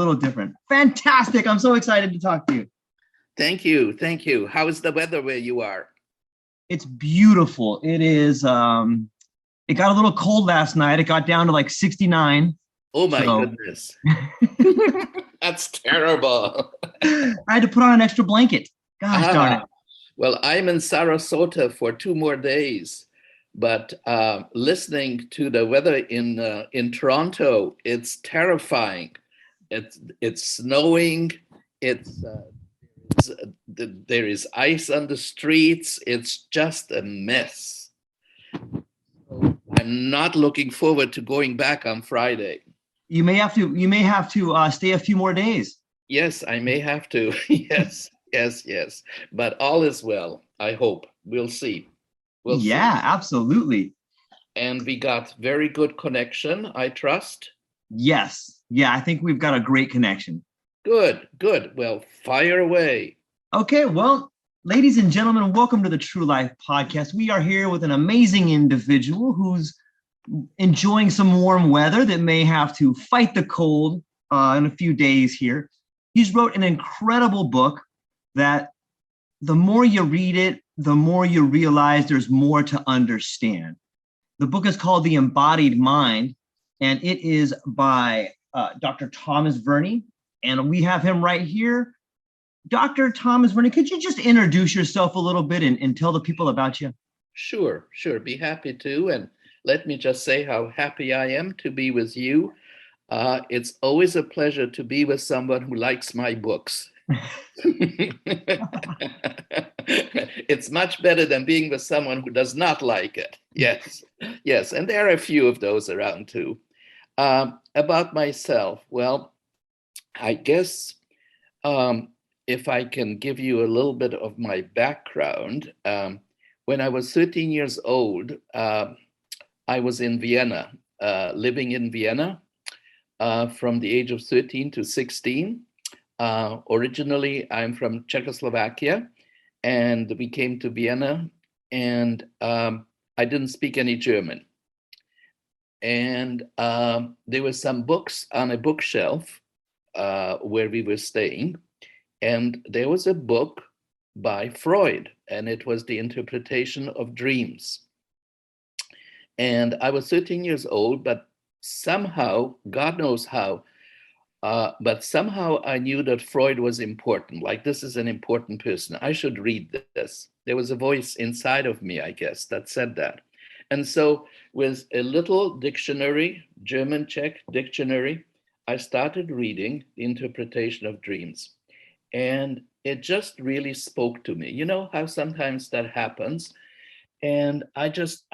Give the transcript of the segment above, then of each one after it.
little different. Fantastic. I'm so excited to talk to you. Thank you. Thank you. How is the weather where you are? It's beautiful. It is it got a little cold last night. It got down to like 69. Oh my So goodness. That's terrible. I had to put on an extra blanket. Gosh darn it. Well, I'm in Sarasota for 2 more days, but listening to the weather in Toronto, it's terrifying. It's snowing. There is ice on the streets. It's just a mess. So I'm not looking forward to going back on Friday. You may have to stay a few more days. Yes, I may have to. Yes. But all is well, I hope. We'll see. We'll see. Yeah, absolutely. And we got very good connection, I trust. Yes. Yeah, I think we've got a great connection. Good. Well, fire away. Okay, well, ladies and gentlemen, welcome to the True Life Podcast. We are here with an amazing individual who's enjoying some warm weather that may have to fight the cold in a few days here. He's wrote an incredible book that the more you read it, the more you realize there's more to understand. The book is called The Embodied Mind, and it is by Dr. Thomas Verny, and we have him right here. Dr. Thomas Verny, could you just introduce yourself a little bit and tell the people about you? Sure. Be happy to. And let me just say how happy I am to be with you. It's always a pleasure to be with someone who likes my books. It's much better than being with someone who does not like it. Yes. And there are a few of those around too. About myself, well, I guess if I can give you a little bit of my background, when I was 13 years old, I was in Vienna, living in Vienna from the age of 13 to 16. Originally, I'm from Czechoslovakia, and we came to Vienna, and I didn't speak any German. And there were some books on a bookshelf where we were staying, and there was a book by Freud, and it was The Interpretation of Dreams. And I was 13 years old, but somehow, God knows how, but somehow I knew that Freud was important. Like, this is an important person. I should read this. There was a voice inside of me, I guess, that said that. And so with a little dictionary, German-Czech dictionary, I started reading The Interpretation of Dreams. And it just really spoke to me. You know how sometimes that happens? And I just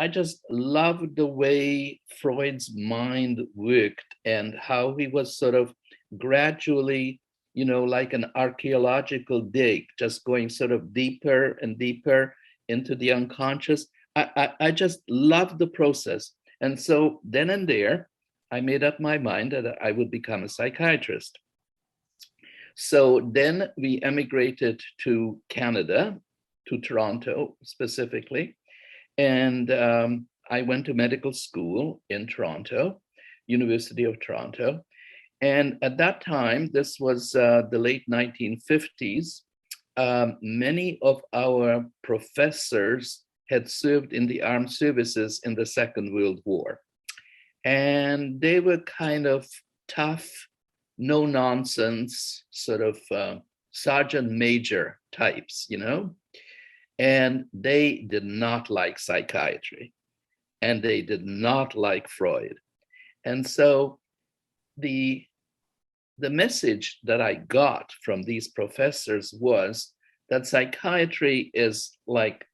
loved the way Freud's mind worked and how he was sort of gradually, like an archaeological dig, just going sort of deeper and deeper into the unconscious. I just loved the process. And so then and there, I made up my mind that I would become a psychiatrist. So then we emigrated to Canada, to Toronto specifically. And I went to medical school in Toronto, University of Toronto. And at that time, this was the late 1950s, many of our professors had served in the armed services in the Second World War. And they were kind of tough, no nonsense, sort of sergeant major types, And they did not like psychiatry, and they did not like Freud. And so the message that I got from these professors was that psychiatry is like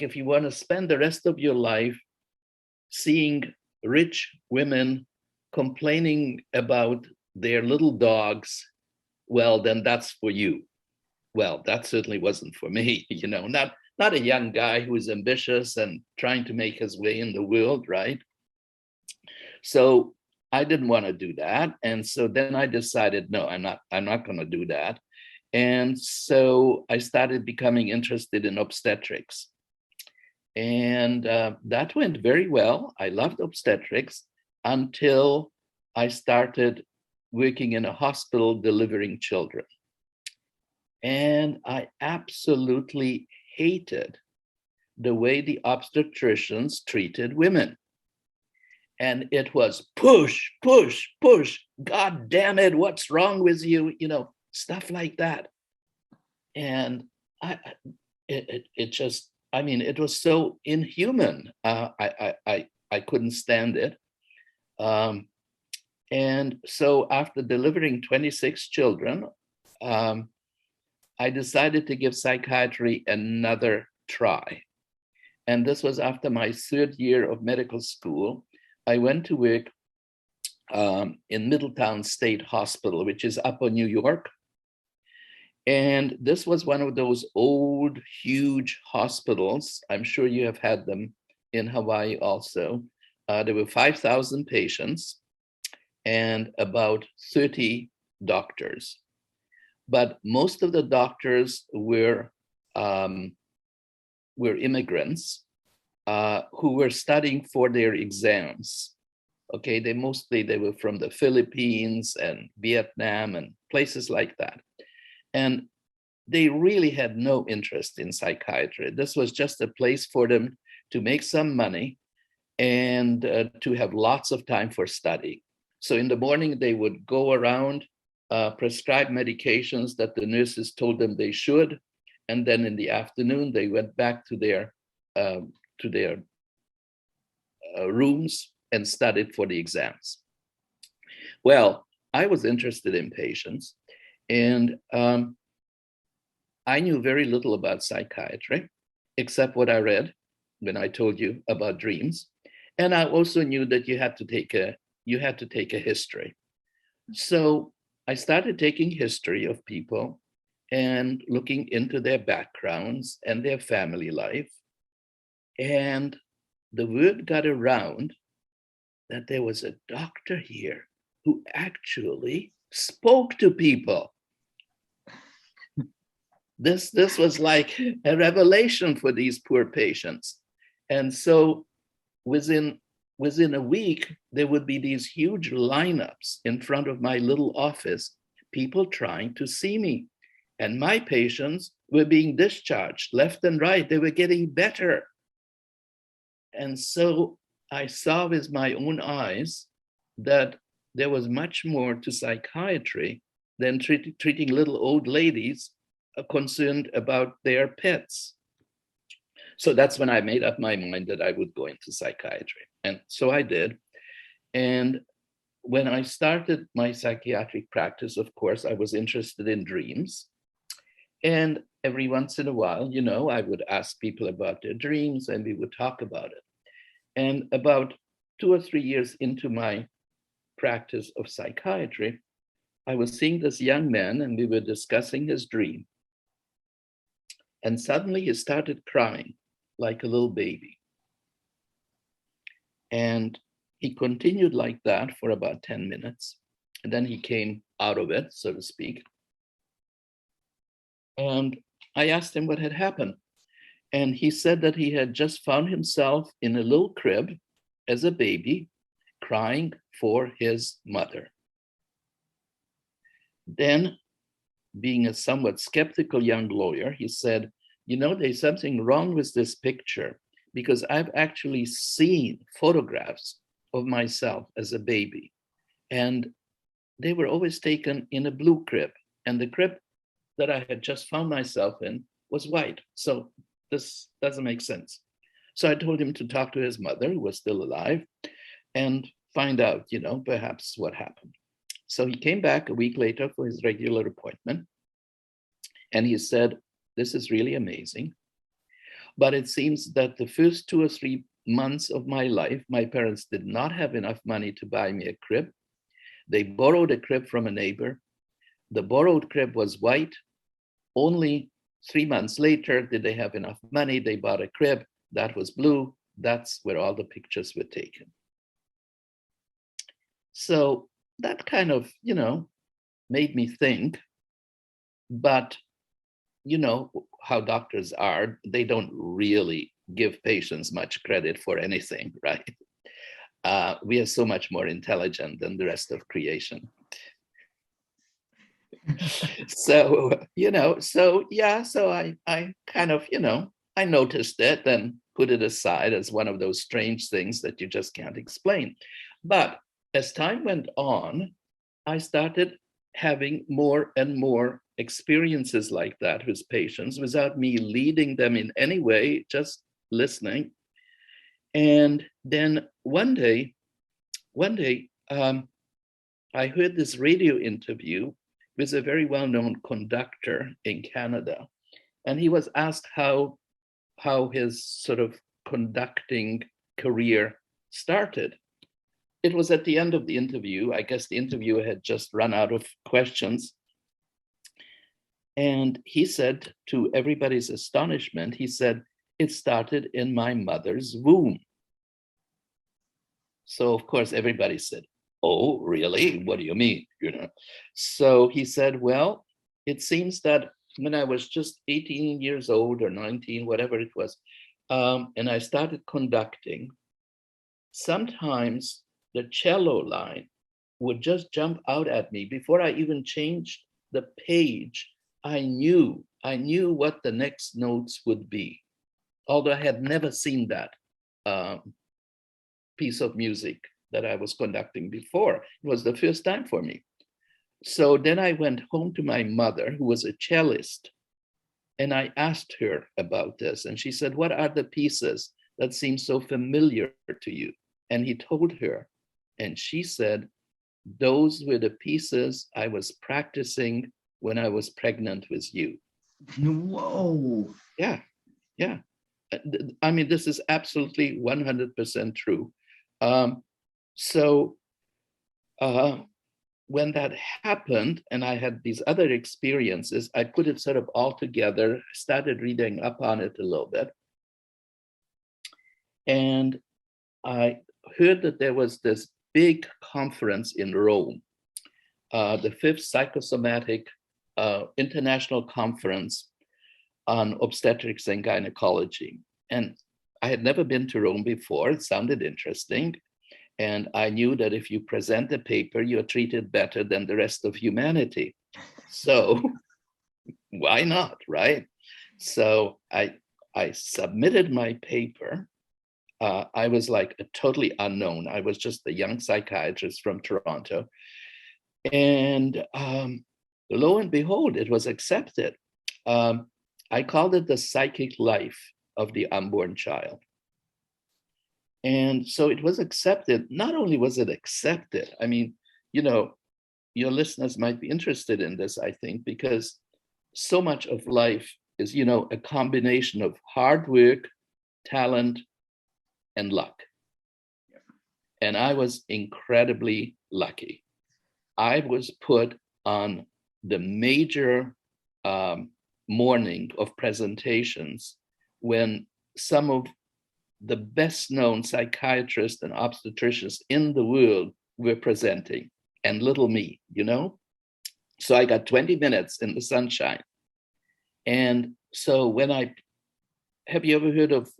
if you want to spend the rest of your life seeing rich women complaining about their little dogs, well, then that's for you. Well, that certainly wasn't for me, not a young guy who is ambitious and trying to make his way in the world, right? So I didn't want to do that. And so then I decided, no, I'm not going to do that. And so I started becoming interested in obstetrics. And that went very well. I loved obstetrics until I started working in a hospital delivering children. And I absolutely hated the way the obstetricians treated women. And it was push, push, push. God damn it, what's wrong with you? You know, stuff like that. And it just, I mean, it was so inhuman. I couldn't stand it. And so after delivering 26 children, I decided to give psychiatry another try. And this was after my third year of medical school. I went to work in Middletown State Hospital, which is upper New York. And this was one of those old, huge hospitals. I'm sure you have had them in Hawaii also. There were 5,000 patients and about 30 doctors. But most of the doctors were immigrants who were studying for their exams. Okay, they were from the Philippines and Vietnam and places like that. And they really had no interest in psychiatry. This was just a place for them to make some money and to have lots of time for study. So in the morning, they would go around, prescribe medications that the nurses told them they should. And then in the afternoon, they went back to their rooms and studied for the exams. Well, I was interested in patients, and I knew very little about psychiatry, except what I read when I told you about dreams. And I also knew that you had to take a history. So I started taking history of people and looking into their backgrounds and their family life. And the word got around that there was a doctor here who actually spoke to people. This was like a revelation for these poor patients. And so within a week, there would be these huge lineups in front of my little office, people trying to see me. And my patients were being discharged left and right. They were getting better. And so I saw with my own eyes that there was much more to psychiatry than treating little old ladies concerned about their pets. So that's when I made up my mind that I would go into psychiatry. And so I did. And when I started my psychiatric practice, of course, I was interested in dreams. And every once in a while, you know, I would ask people about their dreams and we would talk about it. And about 2 or 3 years into my practice of psychiatry, I was seeing this young man and we were discussing his dream. And suddenly he started crying like a little baby. And he continued like that for about 10 minutes. And then he came out of it, so to speak. And I asked him what had happened. And he said that he had just found himself in a little crib as a baby, crying for his mother. Then, being a somewhat skeptical young lawyer, he said, you know, there's something wrong with this picture because I've actually seen photographs of myself as a baby. And they were always taken in a blue crib. And the crib that I had just found myself in was white. So this doesn't make sense. So I told him to talk to his mother, who was still alive, and find out, you know, perhaps what happened. So he came back a week later for his regular appointment. And he said, this is really amazing. But it seems that the first 2 or 3 months of my life, my parents did not have enough money to buy me a crib. They borrowed a crib from a neighbor. The borrowed crib was white. Only 3 months later did they have enough money. They bought a crib that was blue. That's where all the pictures were taken. So that kind of, you know, made me think. But you know how doctors are, they don't really give patients much credit for anything, right? We are so much more intelligent than the rest of creation. So, so I kind of, I noticed it and put it aside as one of those strange things that you just can't explain. But as time went on, I started having more and more experiences like that with patients without me leading them in any way, just listening. And then one day, I heard this radio interview with a very well-known conductor in Canada, and he was asked how his sort of conducting career started. It was at the end of the interview. I guess the interviewer had just run out of questions. And he said, to everybody's astonishment, he said, "It started in my mother's womb." So of course everybody said, "Oh, really? What do you mean?" So he said, "Well, it seems that when I was just 18 years old or 19, whatever it was, and I started conducting, sometimes the cello line would just jump out at me before I even changed the page. I knew what the next notes would be, although I had never seen that piece of music that I was conducting before. It was the first time for me. So then I went home to my mother, who was a cellist, and I asked her about this. And she said, "What are the pieces that seem so familiar to you?" And he told her, and she said, "Those were the pieces I was practicing when I was pregnant with you." Whoa. Yeah, yeah. I mean, this is absolutely 100% true. So when that happened and I had these other experiences, I put it sort of all together, started reading up on it a little bit. And I heard that there was this big conference in Rome, the fifth psychosomatic international conference on obstetrics and gynecology. And I had never been to Rome before. It sounded interesting. And I knew that if you present a paper, you're treated better than the rest of humanity. So why not, right? So I submitted my paper. I was like a totally unknown. I was just a young psychiatrist from Toronto. And lo and behold, it was accepted. I called it the psychic life of the unborn child. And so it was accepted. Not only was it accepted, I mean, your listeners might be interested in this, I think, because so much of life is, a combination of hard work, talent, and luck. And I was incredibly lucky. I was put on the major morning of presentations when some of the best known psychiatrists and obstetricians in the world were presenting, and little me, So I got 20 minutes in the sunshine. And so have you ever heard of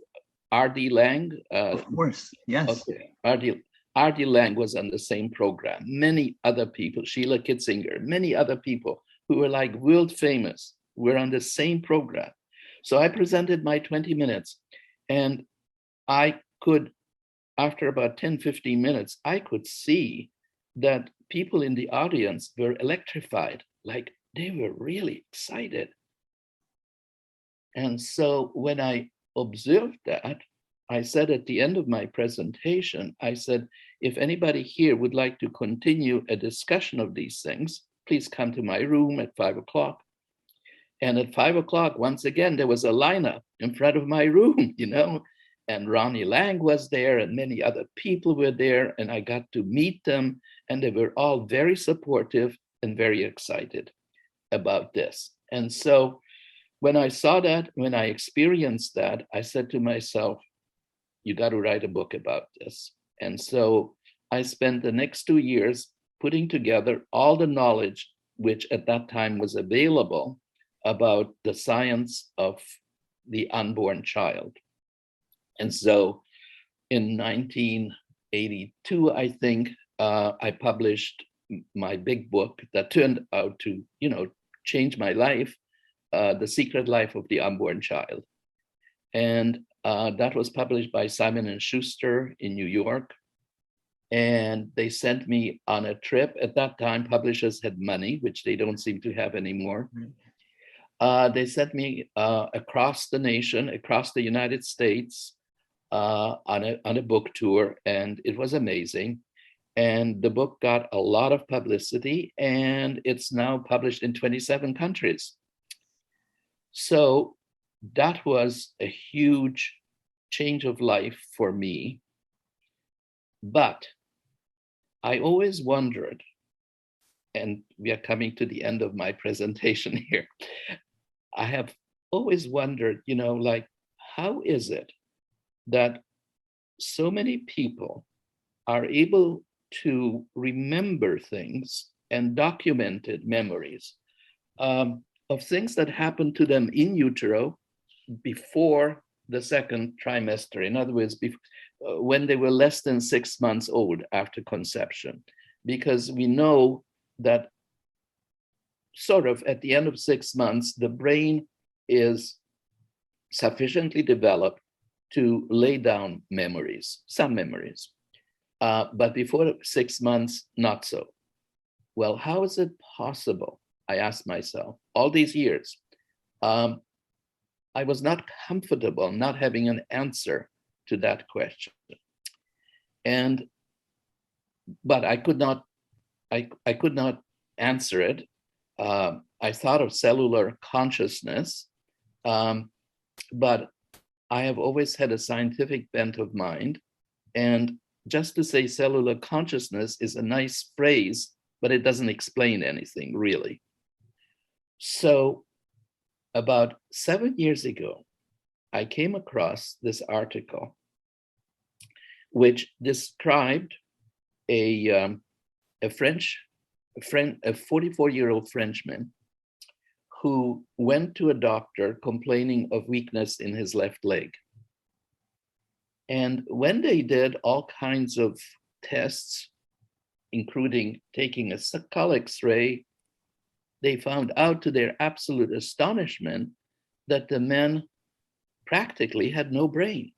R.D. Laing? Of course, yes. Okay. R.D. Laing was on the same program. Many other people, Sheila Kitzinger, many other people who were like world famous were on the same program. So I presented my 20 minutes, and I could, after about 10, 15 minutes, I could see that people in the audience were electrified, like they were really excited. And so when I observed that, I said at the end of my presentation, I said, if anybody here would like to continue a discussion of these things, please come to my room at 5 o'clock. And at 5 o'clock, once again, there was a lineup in front of my room, and Ronnie Lang was there and many other people were there, and I got to meet them, and they were all very supportive and very excited about this. And so when I saw that, when I experienced that, I said to myself, you got to write a book about this. And so I spent the next 2 years putting together all the knowledge which at that time was available about the science of the unborn child. And so in 1982, I think, I published my big book that turned out to, change my life, The Secret Life of the Unborn Child. And that was published by Simon and Schuster in New York. And they sent me on a trip. At that time, publishers had money, which they don't seem to have anymore. They sent me across the nation, across the United States, on a book tour, and it was amazing. And the book got a lot of publicity, and it's now published in 27 countries. So that was a huge change of life for me. But I always wondered, and we are coming to the end of my presentation here, I have always wondered, like, how is it that so many people are able to remember things and documented memories of things that happened to them in utero before the second trimester. In other words, when they were less than 6 months old after conception, because we know that sort of at the end of 6 months, the brain is sufficiently developed to lay down memories, some memories. But before 6 months, not so. Well, how is it possible? I asked myself all these years. I was not comfortable not having an answer to that question. But I could not answer it. I thought of cellular consciousness, but I have always had a scientific bent of mind. And just to say cellular consciousness is a nice phrase, but it doesn't explain anything really. So about 7 years ago, I came across this article which described a 44-year-old Frenchman who went to a doctor complaining of weakness in his left leg. And when they did all kinds of tests, including taking a skull X-ray, they found out to their absolute astonishment that the man practically had no brain.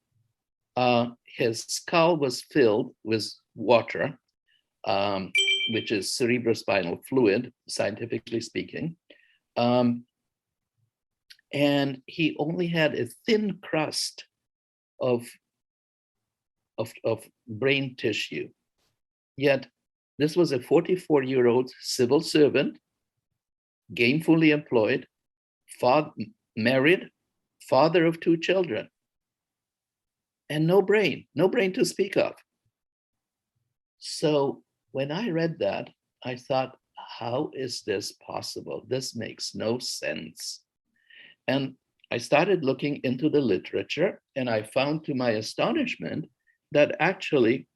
His skull was filled with water, which is cerebrospinal fluid, scientifically speaking. And he only had a thin crust of brain tissue. Yet this was a 44-year-old civil servant, gainfully employed, married, father of 2 children, and no brain to speak of. So when I read that, I thought, how is this possible? This makes no sense. And I started looking into the literature, and I found to my astonishment that actually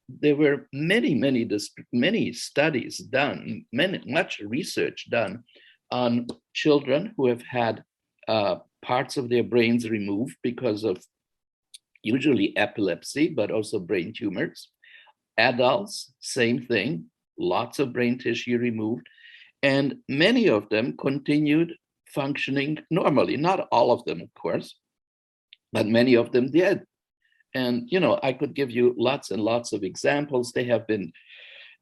there were many studies done, much research done on children who have had parts of their brains removed because of usually epilepsy, but also brain tumors. Adults, same thing, lots of brain tissue removed, and many of them continued functioning normally. Not all of them, of course, but many of them did. And I could give you lots and lots of examples. They have been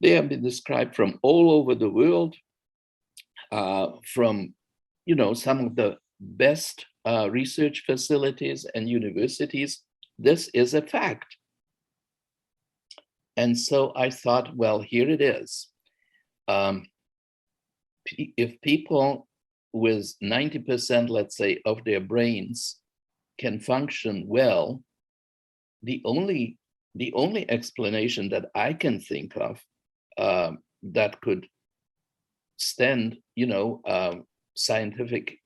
described from all over the world, from some of the best research facilities and universities. This is a fact. And so I thought, well, here it is. If people with 90%, let's say, of their brains can function well, the only explanation that I can think of that could stand, scientific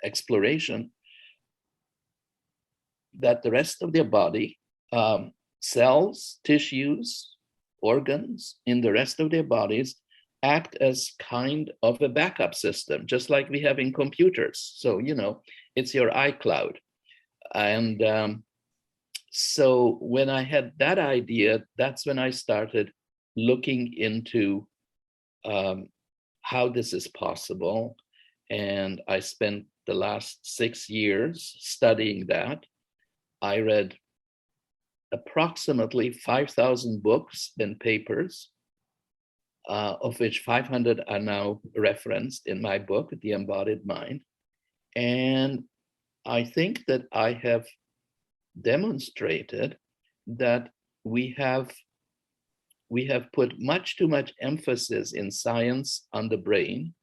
exploration, that the rest of their body, cells, tissues, organs in the rest of their bodies act as kind of a backup system, just like we have in computers. So, it's your iCloud. And so when I had that idea, that's when I started looking into how this is possible. And I spent the last 6 years studying that. I read approximately 5,000 books and papers, of which 500 are now referenced in my book, The Embodied Mind. And I think that I have demonstrated that we have put much too much emphasis in science on the brain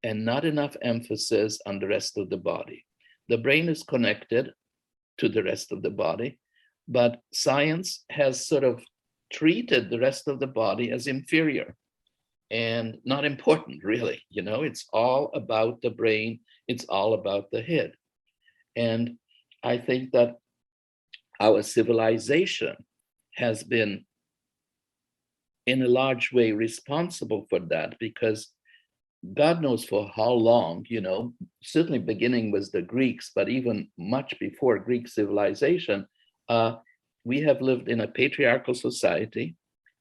and not enough emphasis on the rest of the body. The brain is connected to the rest of the body, but science has sort of treated the rest of the body as inferior and not important, really. It's all about the brain, it's all about the head. And I think that our civilization has been, in a large way, responsible for that, because God knows for how long, certainly beginning with the Greeks, but even much before Greek civilization, we have lived in a patriarchal society,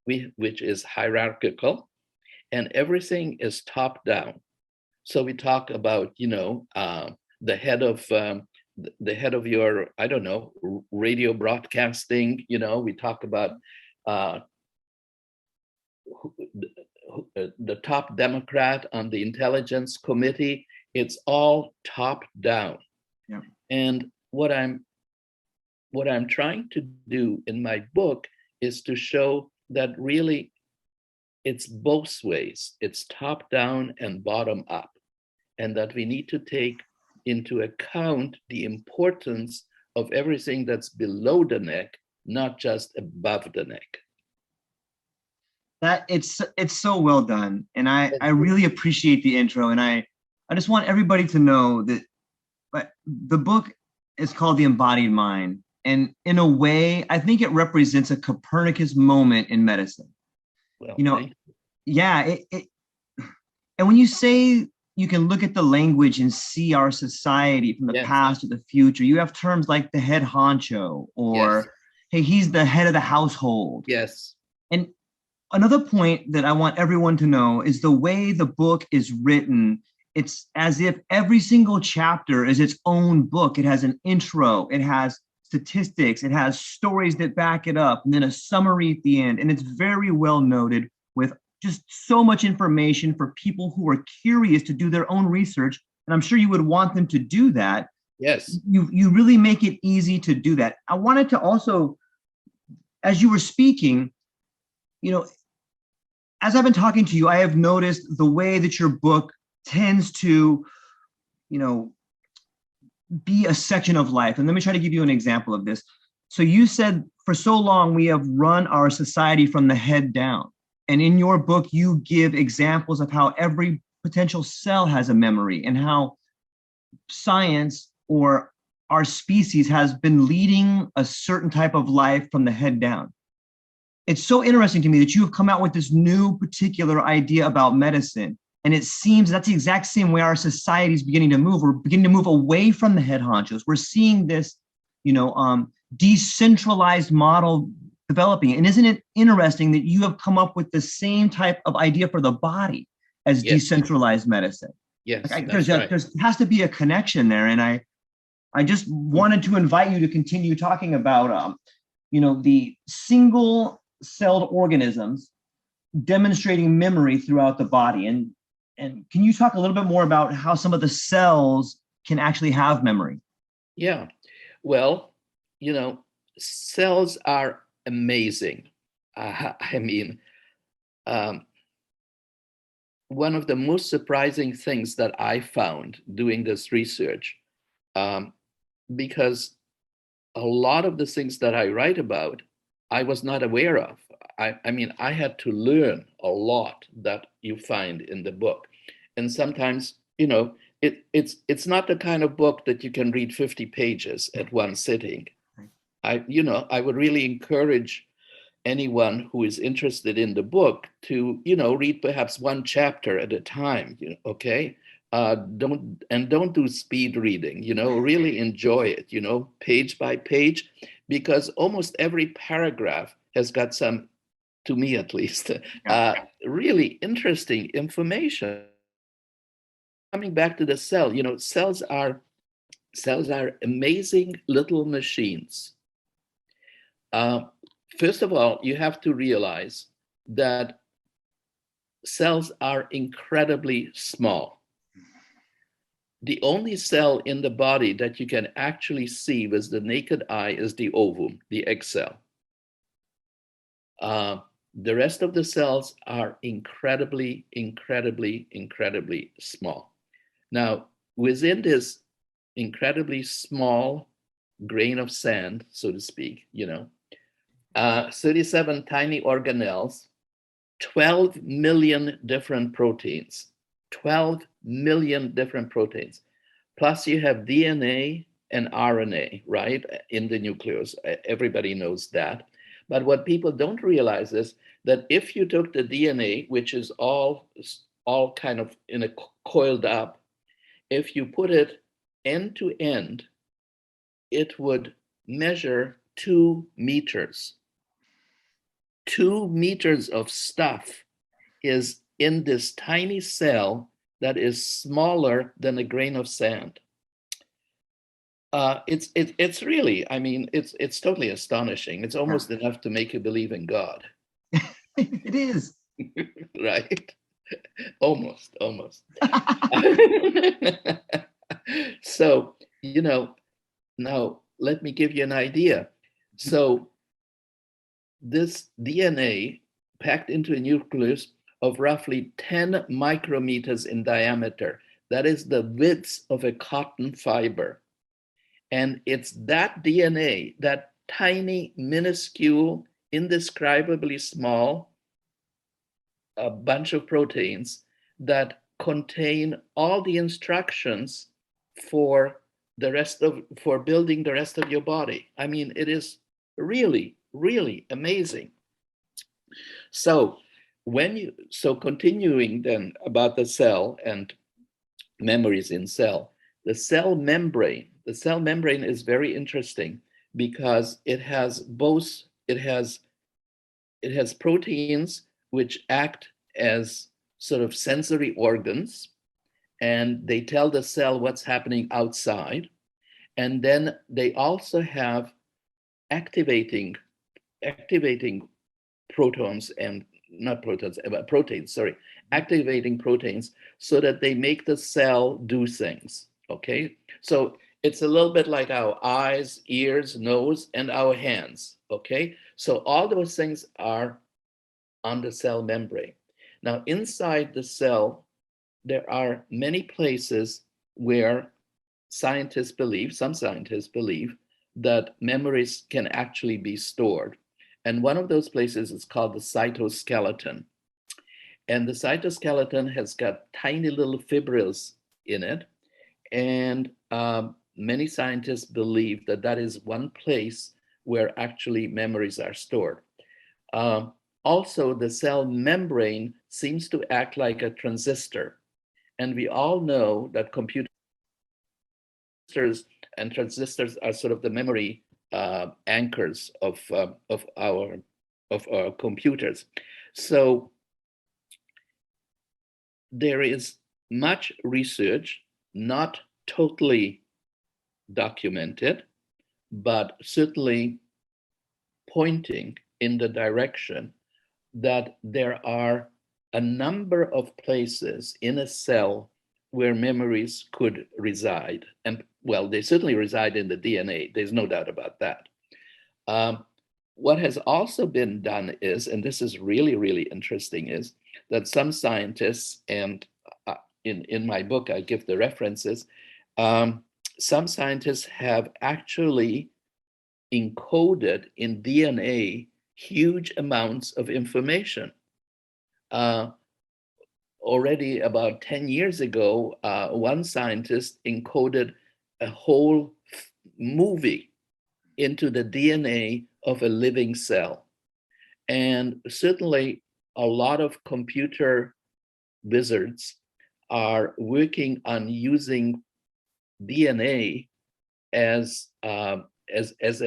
which is hierarchical, and everything is top down. So we talk about, the head of your, I don't know, radio broadcasting. We talk about the top Democrat on the Intelligence Committee. It's all top down. Yeah. And what I'm trying to do in my book is to show that really it's both ways. It's top down and bottom up, and that we need to take into account the importance of everything that's below the neck, not just above the neck. That it's so well done. And I really appreciate the intro. And I just want everybody to know that the book is called The Embodied Mind. And in a way, I think it represents a Copernicus moment in medicine. Well, yeah. And when you say you can look at the language and see our society from the past to the future, you have terms like the head honcho, or hey, he's the head of the household. Yes. And another point that I want everyone to know is the way the book is written. It's as if every single chapter is its own book. It has an intro, it has statistics, it has stories that back it up, and then a summary at the end. And it's very well noted, with just so much information for people who are curious to do their own research. And I'm sure you would want them to do that. Yes. You really make it easy to do that. I wanted to also, as you were speaking, as I've been talking to you, I have noticed the way that your book tends to, be a section of life. And let me try to give you an example of this. So you said, for so long, we have run our society from the head down. And in your book, you give examples of how every potential cell has a memory, and how science, or our species, has been leading a certain type of life from the head down. It's so interesting to me that you have come out with this new particular idea about medicine. And it seems that's the exact same way our society is beginning to move. We're beginning to move away from the head honchos. We're seeing this, decentralized model developing. And isn't it interesting that you have come up with the same type of idea for the body as decentralized medicine? Yes, there has to be a connection there. And I just wanted to invite you to continue talking about, the single-celled organisms demonstrating memory throughout the body. And can you talk a little bit more about how some of the cells can actually have memory? Yeah. Well, cells are amazing. One of the most surprising things that I found doing this research, because a lot of the things that I write about, I was not aware of. I had to learn a lot that you find in the book. And sometimes, it's not the kind of book that you can read 50 pages at one sitting. I would really encourage anyone who is interested in the book to, read perhaps one chapter at a time, okay? Don't do speed reading, really enjoy it, page by page, because almost every paragraph has got some to me at least, Yeah. really interesting information. Coming back to the cell, cells are amazing little machines. Uh, First of all, you have to realize that cells are incredibly small. The only cell in the body that you can actually see with the naked eye is the ovum, the egg cell. The rest of the cells are incredibly, incredibly, incredibly small. Now, within this incredibly small grain of sand, so to speak, 37 tiny organelles, 12 million different proteins, 12 million different proteins. Plus you have DNA and RNA, right, in the nucleus. Everybody knows that. But what people don't realize is that if you took the DNA, which is all kind of in a coiled up, if you put it end to end, it would measure 2 meters. 2 meters of stuff is in this tiny cell that is smaller than a grain of sand. It's really, I mean, it's totally astonishing. It's almost enough to make you believe in God. It is. Right? Almost. So, now let me give you an idea. So this DNA packed into a nucleus of roughly 10 micrometers in diameter. That is the width of a cotton fiber. And it's that DNA, that tiny, minuscule, indescribably small bunch of proteins that contain all the instructions for for building the rest of your body. I mean, it is really, really amazing. So continuing then about the cell and memories in cell, the cell membrane is very interesting because it has proteins which act as sort of sensory organs, and they tell the cell what's happening outside. And then they also have activating protons and not protons, but proteins, sorry, activating proteins so that they make the cell do things. Okay, so it's a little bit like our eyes, ears, nose, and our hands. Okay, so all those things are on the cell membrane. Now, inside the cell, there are many places where some scientists believe that memories can actually be stored. And one of those places is called the cytoskeleton. And the cytoskeleton has got tiny little fibrils in it. And many scientists believe that that is one place where actually memories are stored. Also, the cell membrane seems to act like a transistor. And we all know that computers and transistors are sort of the memory anchors of our computers. So there is much research, not totally documented, but certainly pointing in the direction that there are a number of places in a cell where memories could reside. And well, they certainly reside in the DNA. There's no doubt about that. What has also been done is, and this is really, really interesting, is that some scientists, and in my book, I give the references, some scientists have actually encoded in DNA huge amounts of information. Already about 10 years ago, one scientist encoded a whole movie into the DNA of a living cell. And certainly a lot of computer wizards are working on using DNA as a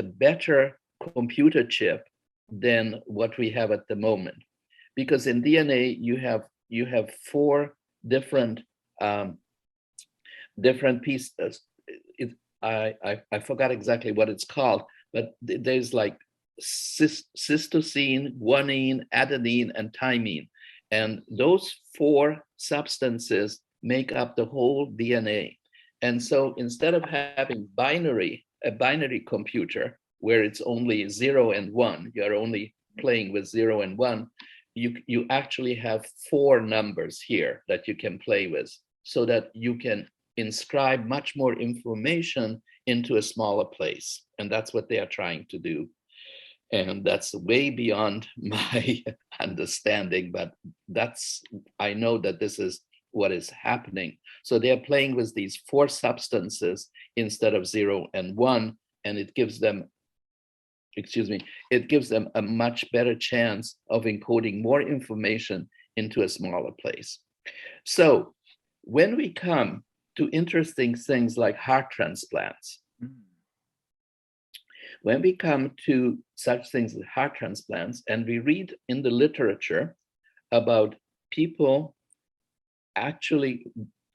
better computer chip than what we have at the moment. Because in DNA, you have four different different pieces. I forgot exactly what it's called, but there's like cytosine, guanine, adenine, and thymine. And those four substances make up the whole DNA. And so instead of having a binary computer where it's only 0 and 1, you're only playing with 0 and 1, you actually have four numbers here that you can play with, so that you can inscribe much more information into a smaller place. And that's what they are trying to do. And that's way beyond my understanding, but I know that this is what is happening. So they're playing with these four substances instead of 0 and 1, and it gives them a much better chance of encoding more information into a smaller place. So when we come to interesting things like heart transplants, when we come to such things as heart transplants, and we read in the literature about people actually,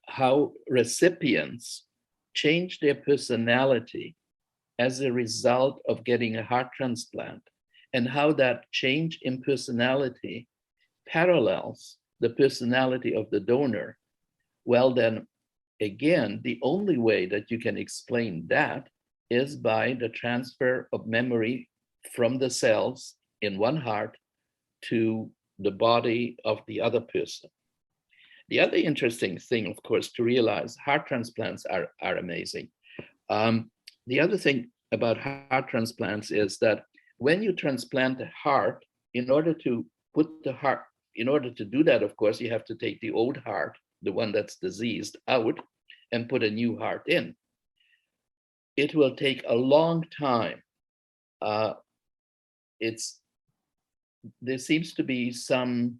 how recipients change their personality as a result of getting a heart transplant, and how that change in personality parallels the personality of the donor, well, then again, the only way that you can explain that is by the transfer of memory from the cells in one heart to the body of the other person. The other interesting thing, of course, to realize, heart transplants are amazing. The other thing about heart transplants is that when you transplant the heart, in order to do that, of course, you have to take the old heart, the one that's diseased, out and put a new heart in. It will take a long time. There seems to be some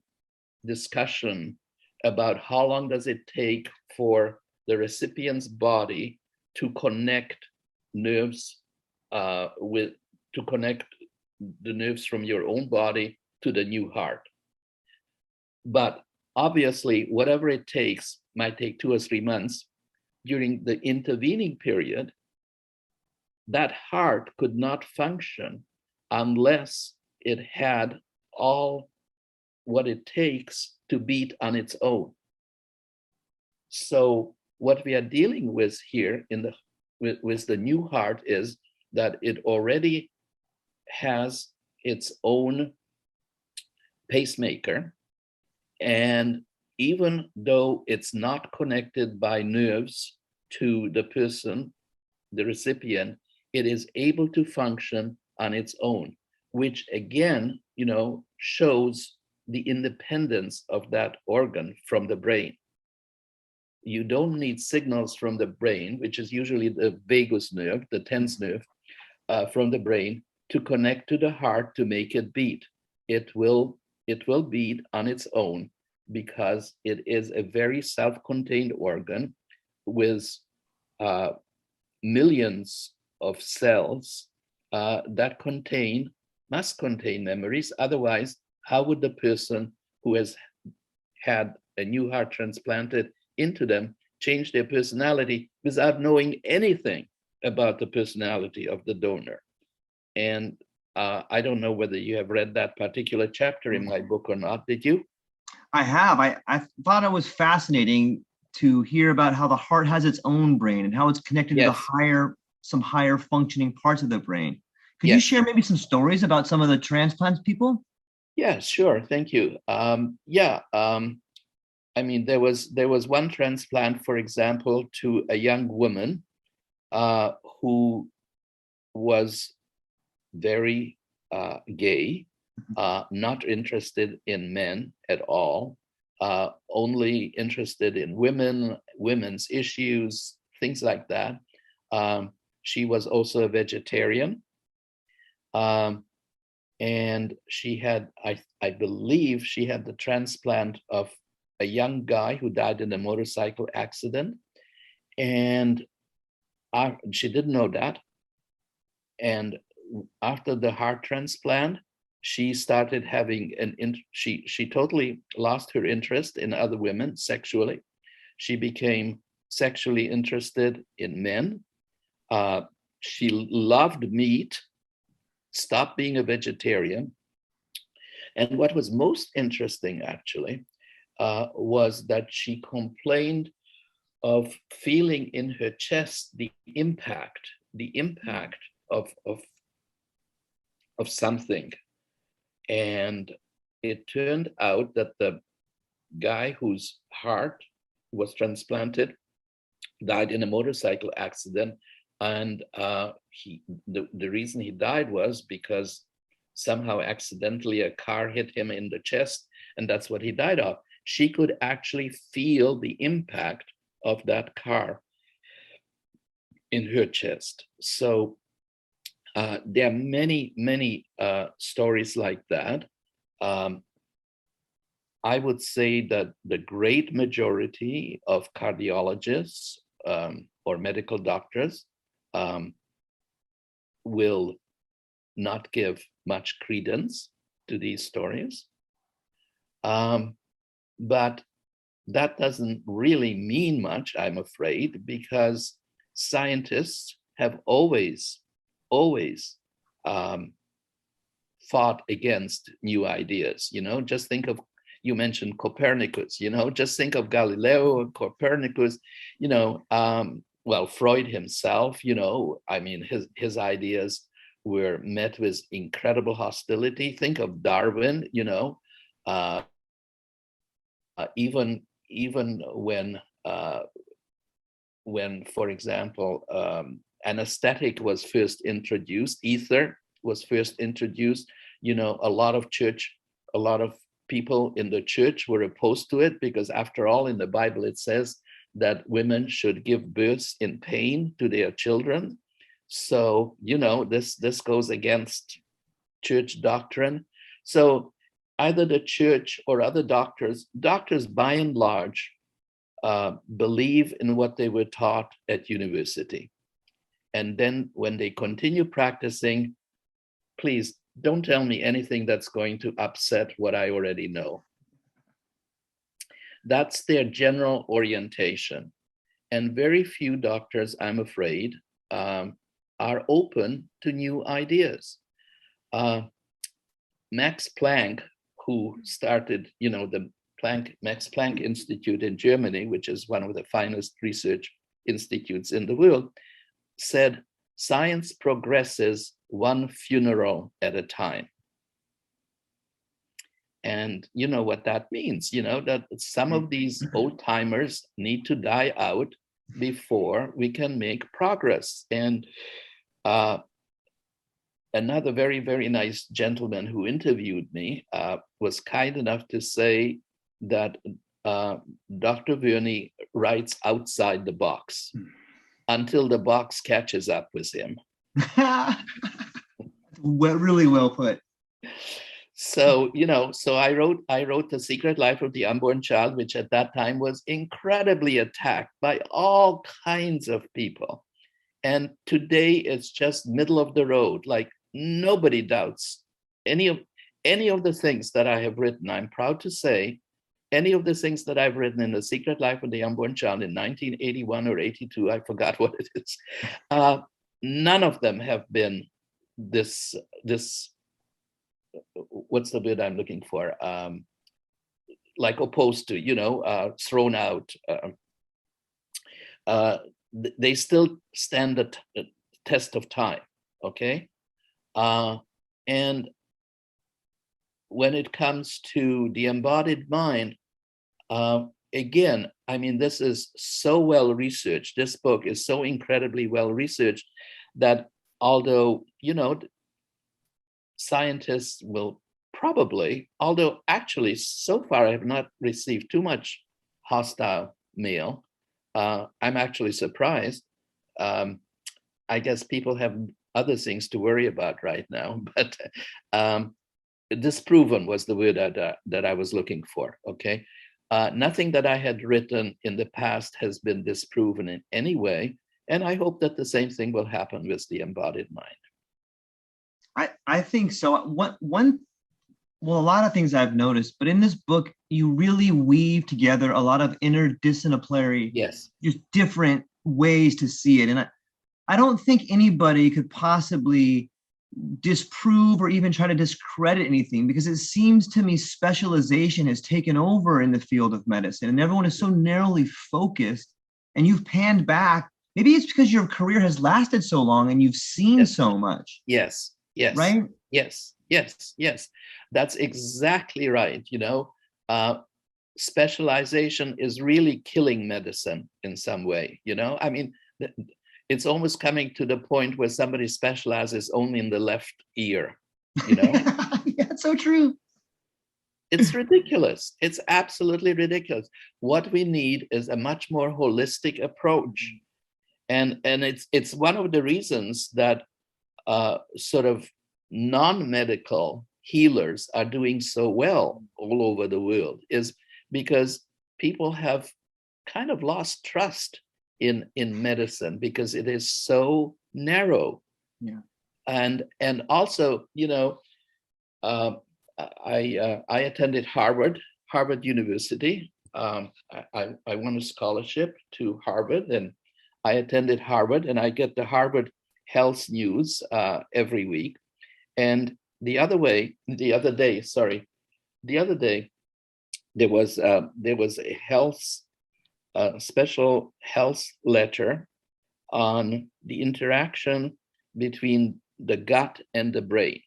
discussion about how long does it take for the recipient's body to connect nerves to connect the nerves from your own body to the new heart. But obviously, whatever it takes might take 2 or 3 months. During the intervening period, that heart could not function unless it had all what it takes to beat on its own. So what we are dealing with here with the new heart is that it already has its own pacemaker, and even though it's not connected by nerves to the person, the recipient, it is able to function on its own, which again, shows the independence of that organ from the brain. You don't need signals from the brain, which is usually the vagus nerve, the tense nerve, from the brain to connect to the heart to make it beat. It will beat on its own because it is a very self-contained organ with millions of cells that must contain memories. Otherwise, how would the person who has had a new heart transplanted into them change their personality without knowing anything about the personality of the donor? And I don't know whether you have read that particular chapter in my book or not. Did you? I have. I thought it was fascinating to hear about how the heart has its own brain and how it's connected to some higher functioning parts of the brain. Could you share maybe some stories about some of the transplants people? Yeah, sure. Thank you. I mean, there was one transplant, for example, to a young woman who was very gay, not interested in men at all, only interested in women's issues, things like that. She was also a vegetarian. And she had, I believe she had the transplant of a young guy who died in a motorcycle accident. And she didn't know that. And after the heart transplant, she started having she totally lost her interest in other women sexually. She became sexually interested in men. She loved meat, stopped being a vegetarian. And what was most interesting, actually, was that she complained of feeling in her chest the impact of something. And it turned out that the guy whose heart was transplanted died in a motorcycle accident. And the reason he died was because somehow accidentally a car hit him in the chest, and that's what he died of. She could actually feel the impact of that car in her chest. So there are many stories like that. I would say that the great majority of cardiologists or medical doctors will not give much credence to these stories. But that doesn't really mean much, I'm afraid, because scientists have always fought against new ideas. Just think of, you mentioned Copernicus, just think of Galileo and Copernicus, well, Freud himself, his ideas were met with incredible hostility. Think of Darwin, even when, for example, anesthetic was first introduced, ether was first introduced, a lot of people in the church were opposed to it, because after all, in the Bible, it says that women should give birth in pain to their children. So, this goes against church doctrine. So either the church or other doctors by and large believe in what they were taught at university. And then when they continue practicing, please don't tell me anything that's going to upset what I already know. That's their general orientation. And very few doctors, I'm afraid, are open to new ideas. Max Planck, who started, the Max Planck Institute in Germany, which is one of the finest research institutes in the world, said, science progresses one funeral at a time. And you know what that means, that some of these old timers need to die out before we can make progress. And another very, very nice gentleman who interviewed me was kind enough to say that Dr. Verny writes outside the box until the box catches up with him. Well, really well put. So, so I wrote The Secret Life of the Unborn Child, which at that time was incredibly attacked by all kinds of people. And today it's just middle of the road. Like, nobody doubts any of the things that I have written. I'm proud to say any of the things that I've written in The Secret Life of the Unborn Child in 1981 or 82, I forgot what it is. None of them have been this, what's the word I'm looking for? Like opposed to, thrown out. They still stand the test of time, okay? And when it comes to the embodied mind, again, this is so well researched. This book is so incredibly well researched that although, scientists will probably, although actually so far I have not received too much hostile mail, I'm actually surprised. I guess people have other things to worry about right now, but disproven was the word that I was looking for, okay? Nothing that I had written in the past has been disproven in any way, and I hope that the same thing will happen with the embodied mind. I think so. One well, a lot of things I've noticed, but in this book, you really weave together a lot of interdisciplinary, Yes. just different ways to see it. And I don't think anybody could possibly disprove or even try to discredit anything, because it seems to me specialization has taken over in the field of medicine and everyone is so narrowly focused, and you've panned back. Maybe it's because your career has lasted so long and you've seen Yes. so much. Yes. Yes. Right? Yes. Yes. Yes. That's exactly right. Specialization is really killing medicine in some way. I mean, it's almost coming to the point where somebody specializes only in the left ear. Yeah, it's so true. It's ridiculous. It's absolutely ridiculous. What we need is a much more holistic approach, and it's one of the reasons that sort of non-medical healers are doing so well all over the world, is because people have kind of lost trust in medicine because it is so narrow. Yeah. And also, I attended Harvard University. I won a scholarship to Harvard, and I attended Harvard, and I get the Harvard Health News every week. And the other day, there was a special health letter on the interaction between the gut and the brain.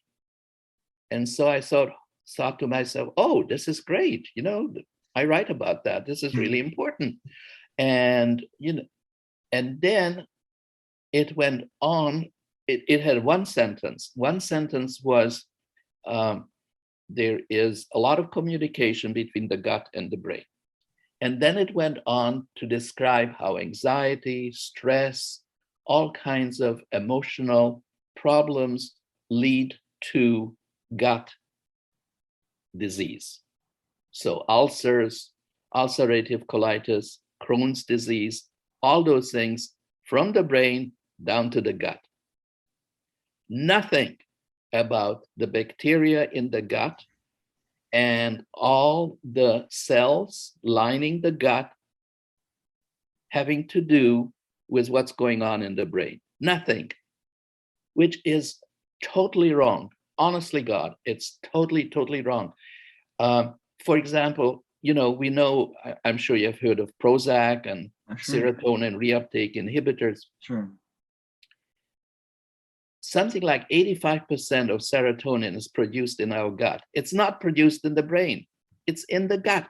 And so I thought to myself, oh, this is great. I write about that. This is really important. And, and then it went on. It had one sentence. One sentence was, there is a lot of communication between the gut and the brain. And then it went on to describe how anxiety, stress, all kinds of emotional problems lead to gut disease. So ulcers, ulcerative colitis, Crohn's disease, all those things from the brain down to the gut. Nothing about the bacteria in the gut and all the cells lining the gut having to do with what's going on in the brain. Nothing, which is totally wrong. Honestly, God, it's totally, totally wrong. For example, we know, I'm sure you've heard of Prozac and serotonin reuptake inhibitors. Sure. Something like 85% of serotonin is produced in our gut. It's not produced in the brain. It's in the gut.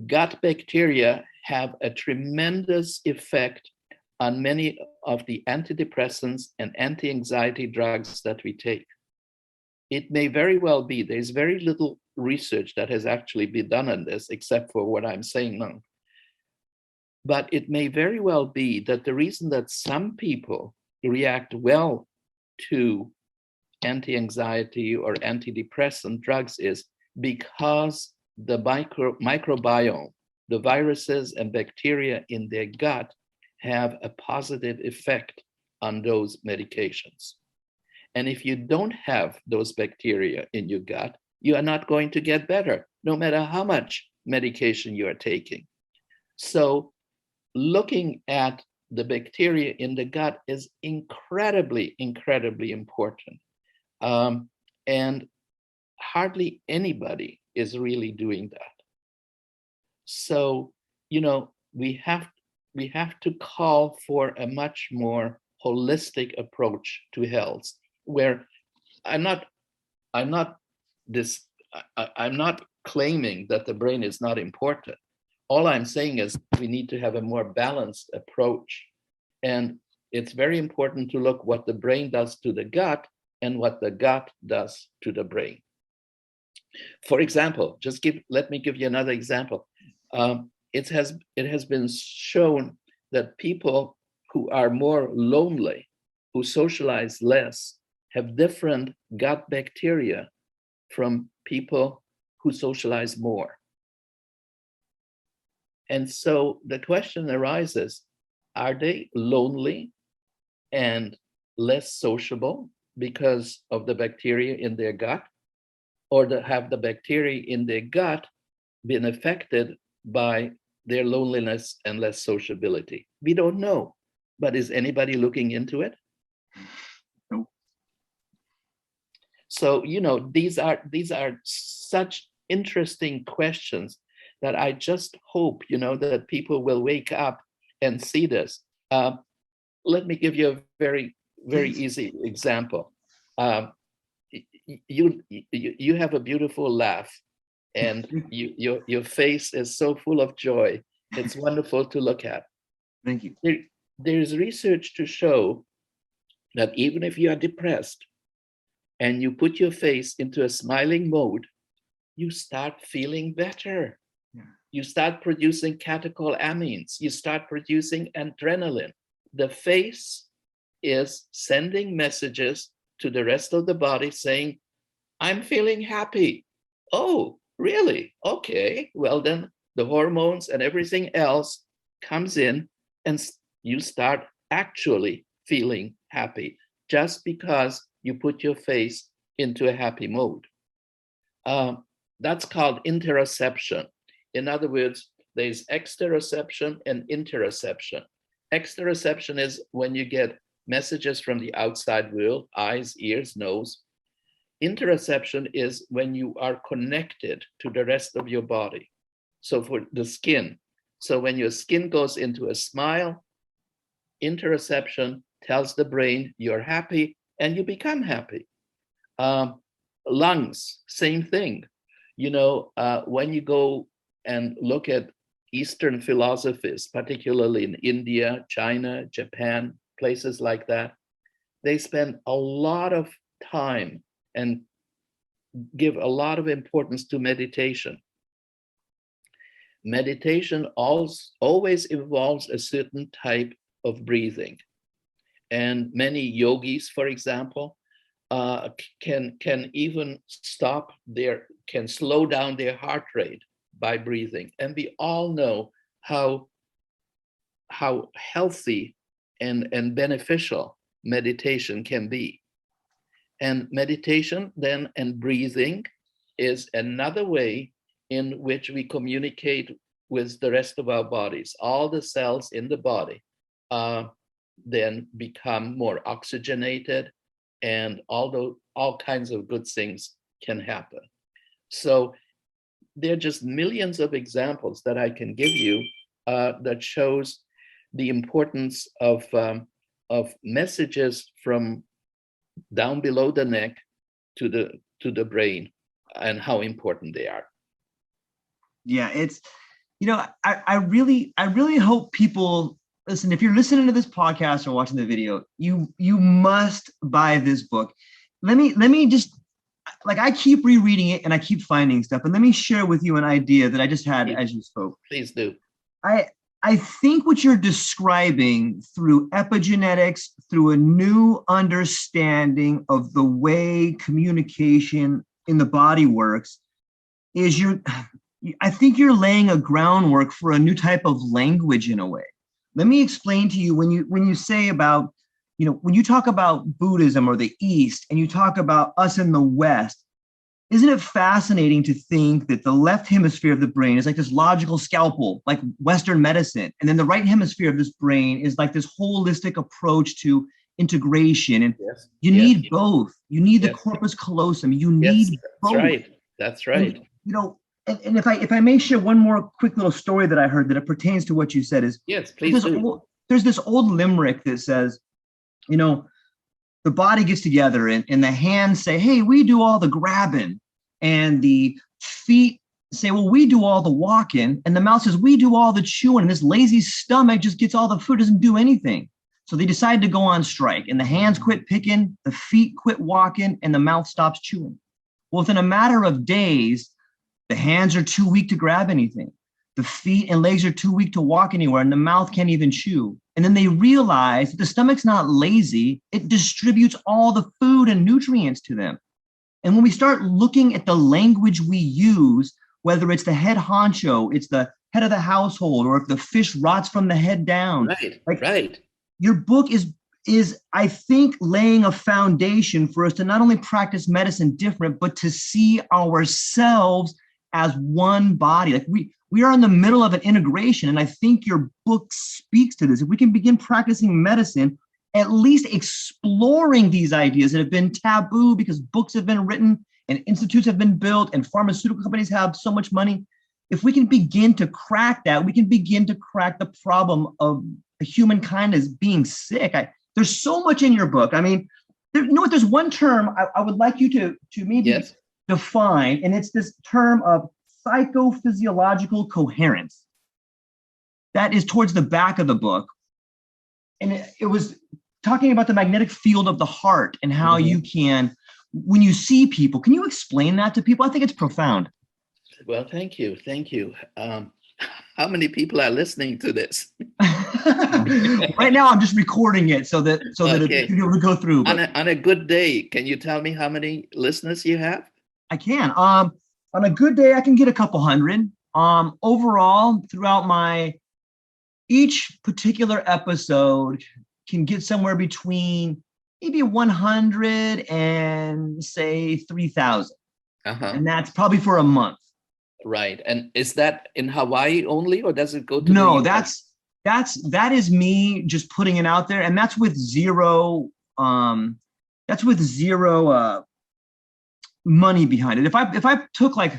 Gut bacteria have a tremendous effect on many of the antidepressants and anti-anxiety drugs that we take. It may very well be, there's very little research that has actually been done on this, except for what I'm saying now. But it may very well be that the reason that some people react well to anti-anxiety or antidepressant drugs is because the microbiome, the viruses and bacteria in their gut, have a positive effect on those medications. And if you don't have those bacteria in your gut, you are not going to get better, no matter how much medication you are taking. So looking at the bacteria in the gut is incredibly, incredibly important. And hardly anybody is really doing that. So, we have to call for a much more holistic approach to health, where I'm not claiming that the brain is not important. All I'm saying is we need to have a more balanced approach. And it's very important to look what the brain does to the gut and what the gut does to the brain. For example, let me give you another example. It has been shown that people who are more lonely, who socialize less, have different gut bacteria from people who socialize more. And so the question arises, are they lonely and less sociable because of the bacteria in their gut? or have the bacteria in their gut been affected by their loneliness and less sociability? We don't know. But is anybody looking into it? Nope. So, these are such interesting questions that I just hope, that people will wake up and see this. Let me give you a very, very easy example. You have a beautiful laugh, and your face is so full of joy. It's wonderful to look at. Thank you. There's research to show that even if you are depressed and you put your face into a smiling mode, you start feeling better. Yeah. You start producing catecholamines. You start producing adrenaline. The face is sending messages to the rest of the body saying, I'm feeling happy. Oh, really? Okay. Well, then the hormones and everything else comes in, and you start actually feeling happy just because you put your face into a happy mode. That's called interoception. In other words, there's exteroception and interoception. Exteroception is when you get messages from the outside world, eyes, ears, nose. Interoception is when you are connected to the rest of your body. So for the skin, so when your skin goes into a smile, interoception tells the brain you're happy and you become happy. Lungs, same thing. When you go and look at Eastern philosophies, particularly in India, China, Japan, places like that, they spend a lot of time and give a lot of importance to meditation. Meditation always involves a certain type of breathing. And many yogis, for example, can even can slow down their heart rate by breathing. And we all know how healthy and beneficial meditation can be. And meditation then and breathing is another way in which we communicate with the rest of our bodies. All the cells in the body then become more oxygenated, and all kinds of good things can happen. So there are just millions of examples that I can give you that shows the importance of messages from down below the neck to the brain and how important they are. Yeah, it's, I really hope people listen. If you're listening to this podcast or watching the video, you must buy this book. Let me just, I keep rereading it and I keep finding stuff, and let me share with you an idea that I just had as you spoke. Please do. I think what you're describing through epigenetics, through a new understanding of the way communication in the body works, is I think you're laying a groundwork for a new type of language in a way. Let me explain to you, when you say about, when you talk about Buddhism or the East and you talk about us in the West, isn't it fascinating to think that the left hemisphere of the brain is like this logical scalpel, like Western medicine, and then the right hemisphere of this brain is like this holistic approach to integration? And you need both. You need the corpus callosum. You need both. That's right. And if I may share one more quick little story that I heard that it pertains to what you said is, yes, please do. There's this old limerick that says, the body gets together and the hands say, hey, we do all the grabbing. And the feet say, well, we do all the walking. And the mouth says, we do all the chewing. And this lazy stomach just gets all the food, doesn't do anything. So they decide to go on strike. And the hands quit picking, the feet quit walking, and the mouth stops chewing. Well, within a matter of days, the hands are too weak to grab anything. The feet and legs are too weak to walk anywhere, and the mouth can't even chew. And then they realize that the stomach's not lazy. It distributes all the food and nutrients to them. And when we start looking at the language we use, whether it's the head honcho, it's the head of the household, or if the fish rots from the head down. Right. Your book is is, I think, laying a foundation for us to not only practice medicine different, but to see ourselves as one body. Like we are in the middle of an integration. And I think your book speaks to this. If we can begin practicing medicine, at least exploring these ideas that have been taboo because books have been written and institutes have been built and pharmaceutical companies have so much money. If we can begin to crack that, we can begin to crack the problem of humankind as being sick. There's so much in your book. I mean, there's one term I would like you to maybe define, and it's this term of psychophysiological coherence. That is towards the back of the book. And it was talking about the magnetic field of the heart and how you can, when you see people, can you explain that to people? I think it's profound. Well, thank you. Thank you. How many people are listening to this? Right now, I'm just recording it so that it will go through. But on a good day, can you tell me how many listeners you have? I can. On a good day, I can get a couple hundred. Overall, throughout each particular episode can get somewhere between maybe 100 and say 3,000. And that's probably for a month. Right. And is that in Hawaii only, or does it go to No, that is me just putting it out there. And that's with zero money behind it. If I took I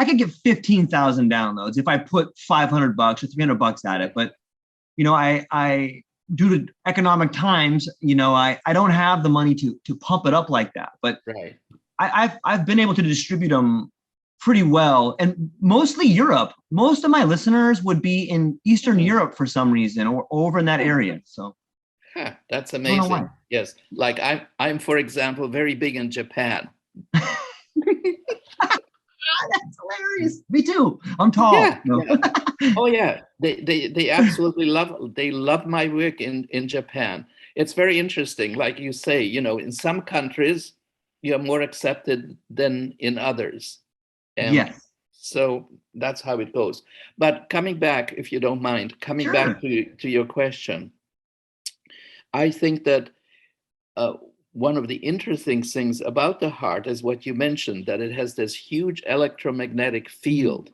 could get 15,000 downloads if I put $500 or $300 at it. But, I due to economic times, I don't have the money to pump it up like that. But right. I've been able to distribute them pretty well, and mostly Europe. Most of my listeners would be in Eastern Europe for some reason, or over in that area. So that's amazing. Yes, like I'm for example very big in Japan. That's hilarious. Me too. I'm tall. Yeah. Oh yeah, they absolutely love my work in Japan. It's very interesting. Like you say, in some countries you're more accepted than in others. And yes. So that's how it goes. But coming back, if you don't mind, back to your question, I think that one of the interesting things about the heart is what you mentioned, that it has this huge electromagnetic field,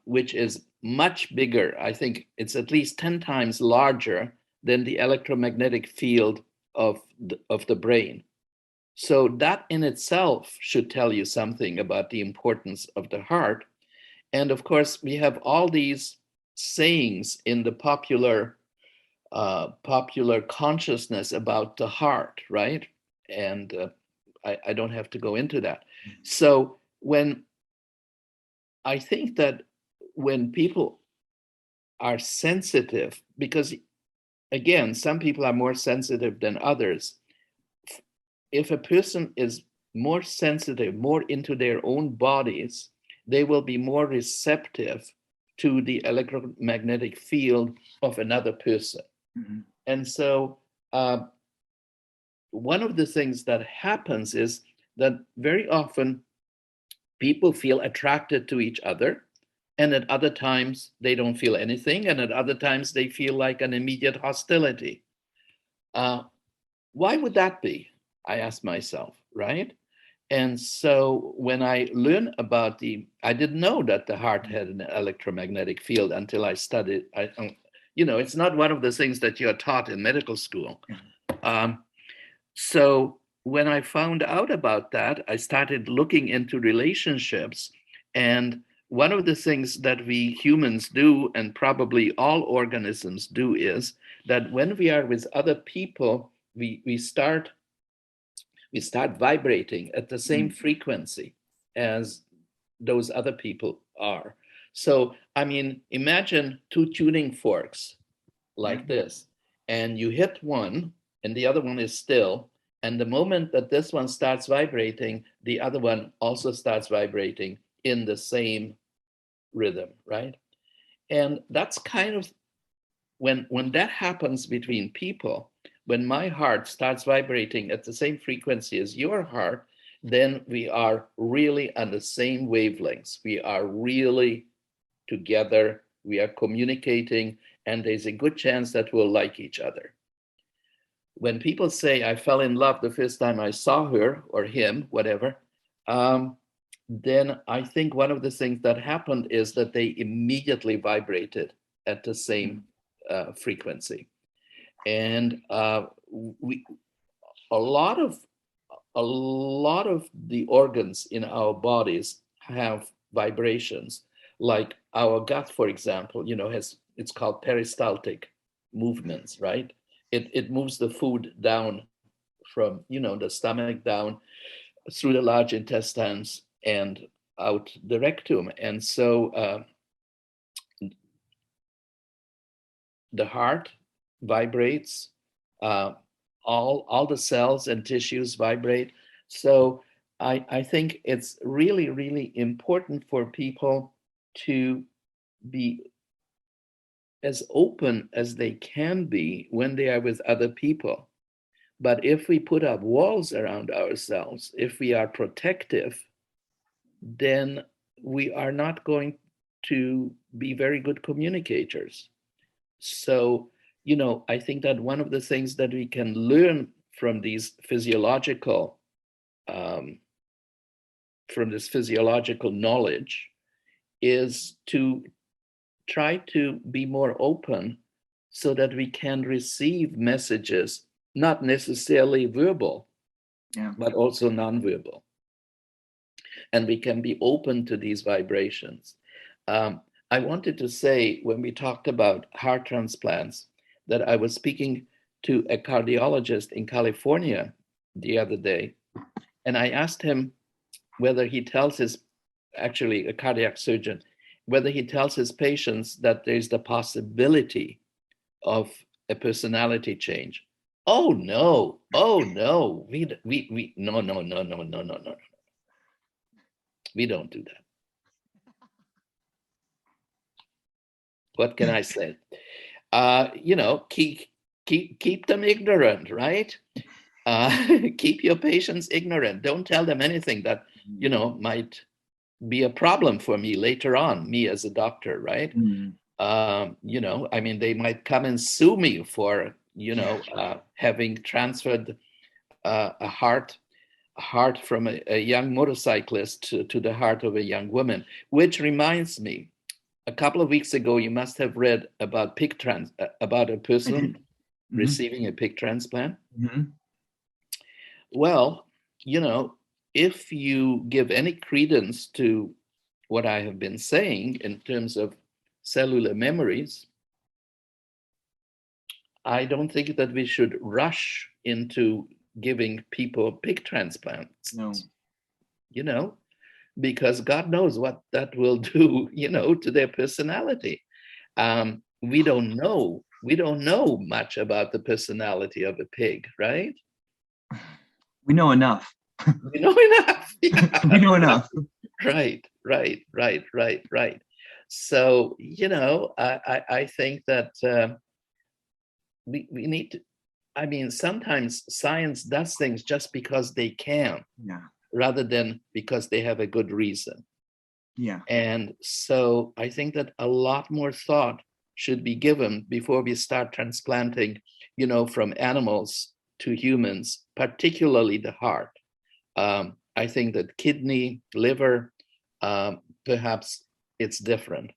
which is much bigger. I think it's at least 10 times larger than the electromagnetic field of the brain. So that in itself should tell you something about the importance of the heart. And of course, we have all these sayings in the popular consciousness about the heart, right? And I don't have to go into that. So I think that when people are sensitive, because again, some people are more sensitive than others. If a person is more sensitive, more into their own bodies, they will be more receptive to the electromagnetic field of another person. Mm-hmm. And so one of the things that happens is that very often people feel attracted to each other, and at other times they don't feel anything, and at other times they feel like an immediate hostility. Why would that be? I asked myself, right? And so when I learned about I didn't know that the heart had an electromagnetic field until I studied. It's not one of the things that you're taught in medical school. So when I found out about that, I started looking into relationships. And one of the things that we humans do, and probably all organisms do, is that when we are with other people, we start vibrating at the same frequency as those other people are. So, I mean, imagine two tuning forks like this, and you hit one and the other one is still. And the moment that this one starts vibrating, the other one also starts vibrating in the same rhythm, right? And that's kind of when that happens between people. When my heart starts vibrating at the same frequency as your heart, then we are really on the same wavelengths. We are really together. We are communicating, and there's a good chance that we'll like each other. when people say I fell in love the first time I saw her or him, whatever, then I think one of the things that happened is that they immediately vibrated at the same frequency. And we a lot of the organs in our bodies have vibrations. Like our gut, for example, it's called peristaltic movements, right? It moves the food down from the stomach down through the large intestines and out the rectum. And so the heart vibrates, all the cells and tissues vibrate. So I think it's really, really important for people to be as open as they can be when they are with other people. But if we put up walls around ourselves, if we are protective, then we are not going to be very good communicators. So, I think that one of the things that we can learn from these physiological, from this physiological knowledge is to try to be more open so that we can receive messages, not necessarily verbal, but also nonverbal. And we can be open to these vibrations. I wanted to say, when we talked about heart transplants, that I was speaking to a cardiologist in California the other day, and I asked him whether he tells actually a cardiac surgeon, whether he tells his patients that there's the possibility of a personality change. Oh no, no, no. We don't do that. What can I say? Keep them ignorant, right? Keep your patients ignorant. Don't tell them anything that, might be a problem for me later on, me as a doctor, right? They might come and sue me for, having transferred a heart from a young motorcyclist to the heart of a young woman, which reminds me, a couple of weeks ago, you must have read about about a person receiving a pig transplant. Mm-hmm. Well, if you give any credence to what I have been saying in terms of cellular memories, I don't think that we should rush into giving people pig transplants. No. Because God knows what that will do, to their personality. We don't know much about the personality of a pig, right? We know enough. We know enough. Yeah. We know enough. Right. So, I think that we need to, sometimes science does things just because they can. Yeah. Rather than because they have a good reason. Yeah. And so I think that a lot more thought should be given before we start transplanting, from animals to humans, particularly the heart. I think that kidney, liver, perhaps it's different.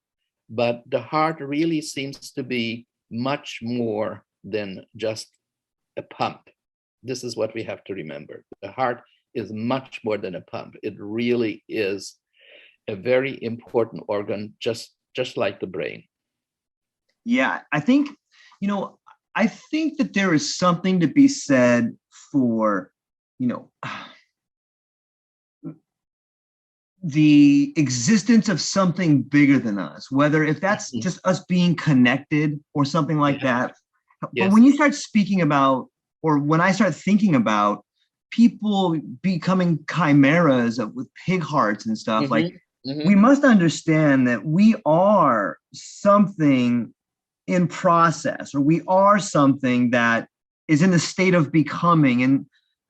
But the heart really seems to be much more than just a pump. This is what we have to remember. The heart is much more than a pump. It really is a very important organ, just like the brain. Yeah, I think that there is something to be said for, the existence of something bigger than us, whether if that's just us being connected or something like that. Yes. But when you start speaking about, or when I start thinking about people becoming chimeras with pig hearts and stuff, we must understand that we are something in process, or we are something that is in the state of becoming. And,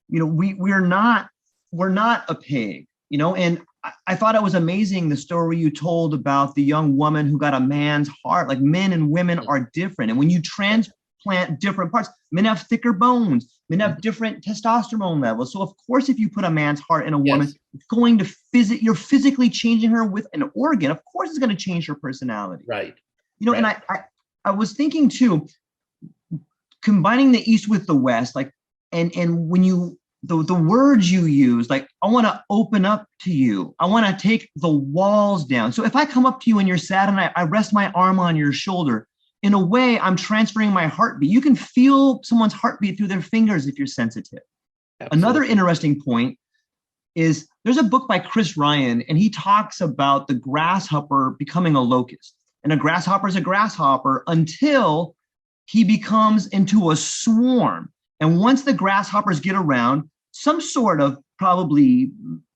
we're not a pig, and I thought it was amazing, the story you told about the young woman who got a man's heart. Like, men and women are different. And when you plant different parts. Men have thicker bones. Men have different testosterone levels. So of course, if you put a man's heart in a woman, it's going to you're physically changing her with an organ. Of course, it's going to change her personality. Right. And I was thinking too, combining the East with the West, like, and when you, the words you use, like, I want to open up to you. I want to take the walls down. So if I come up to you and you're sad and I rest my arm on your shoulder, in a way, I'm transferring my heartbeat. You can feel someone's heartbeat through their fingers if you're sensitive. Absolutely. Another interesting point is there's a book by Chris Ryan, and he talks about the grasshopper becoming a locust. And a grasshopper is a grasshopper until he becomes into a swarm. And once the grasshoppers get around, some sort of probably,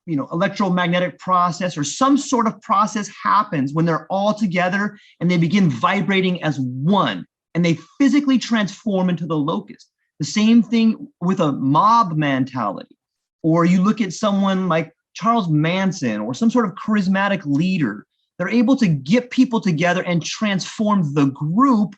electromagnetic process or some sort of process happens when they're all together and they begin vibrating as one, and they physically transform into the locust. The same thing with a mob mentality. Or you look at someone like Charles Manson or some sort of charismatic leader. They're able to get people together and transform the group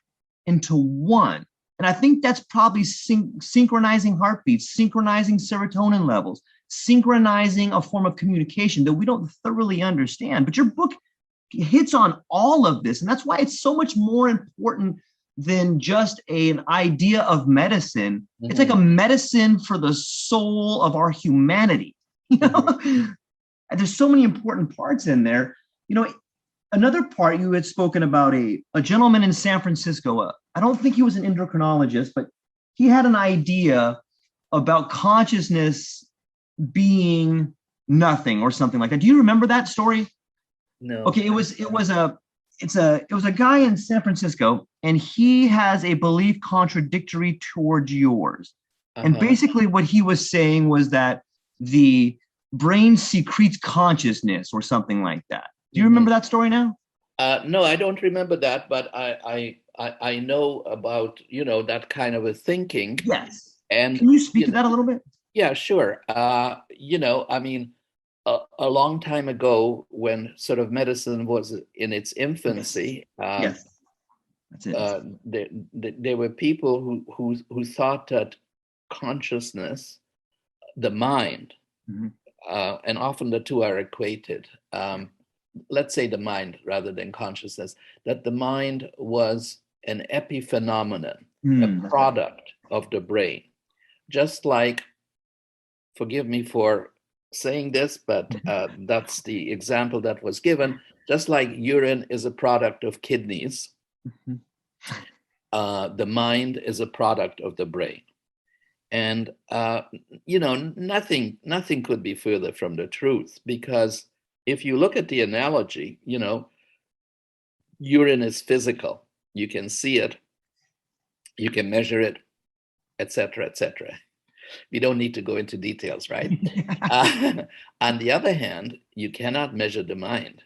into one. And I think that's probably synchronizing heartbeats, synchronizing serotonin levels, synchronizing a form of communication that we don't thoroughly understand. But your book hits on all of this. And that's why it's so much more important than just an idea of medicine. Mm-hmm. It's like a medicine for the soul of our humanity. And there's so many important parts in there. Another part, you had spoken about a gentleman in San Francisco. I don't think he was an endocrinologist, but he had an idea about consciousness being nothing or something like that. Do you remember that story? No. Okay, it was a guy in San Francisco, and he has a belief contradictory towards yours. Uh-huh. And basically what he was saying was that the brain secretes consciousness or something like that. Do you remember that story now? No, I don't remember that, but I know about, that kind of a thinking. Yes. And can you speak to that a little bit? Yeah, sure. A long time ago, when sort of medicine was in its infancy, yes. That's it. There were people who thought that consciousness, the mind, and often the two are equated. Let's say the mind rather than consciousness, that the mind was an epiphenomenon, a product of the brain. Just like, forgive me for saying this, but that's the example that was given, just like urine is a product of kidneys, the mind is a product of the brain. And, nothing could be further from the truth, because if you look at the analogy, urine is physical. You can see it, you can measure it, etc., etc. We don't need to go into details, right? On the other hand, you cannot measure the mind.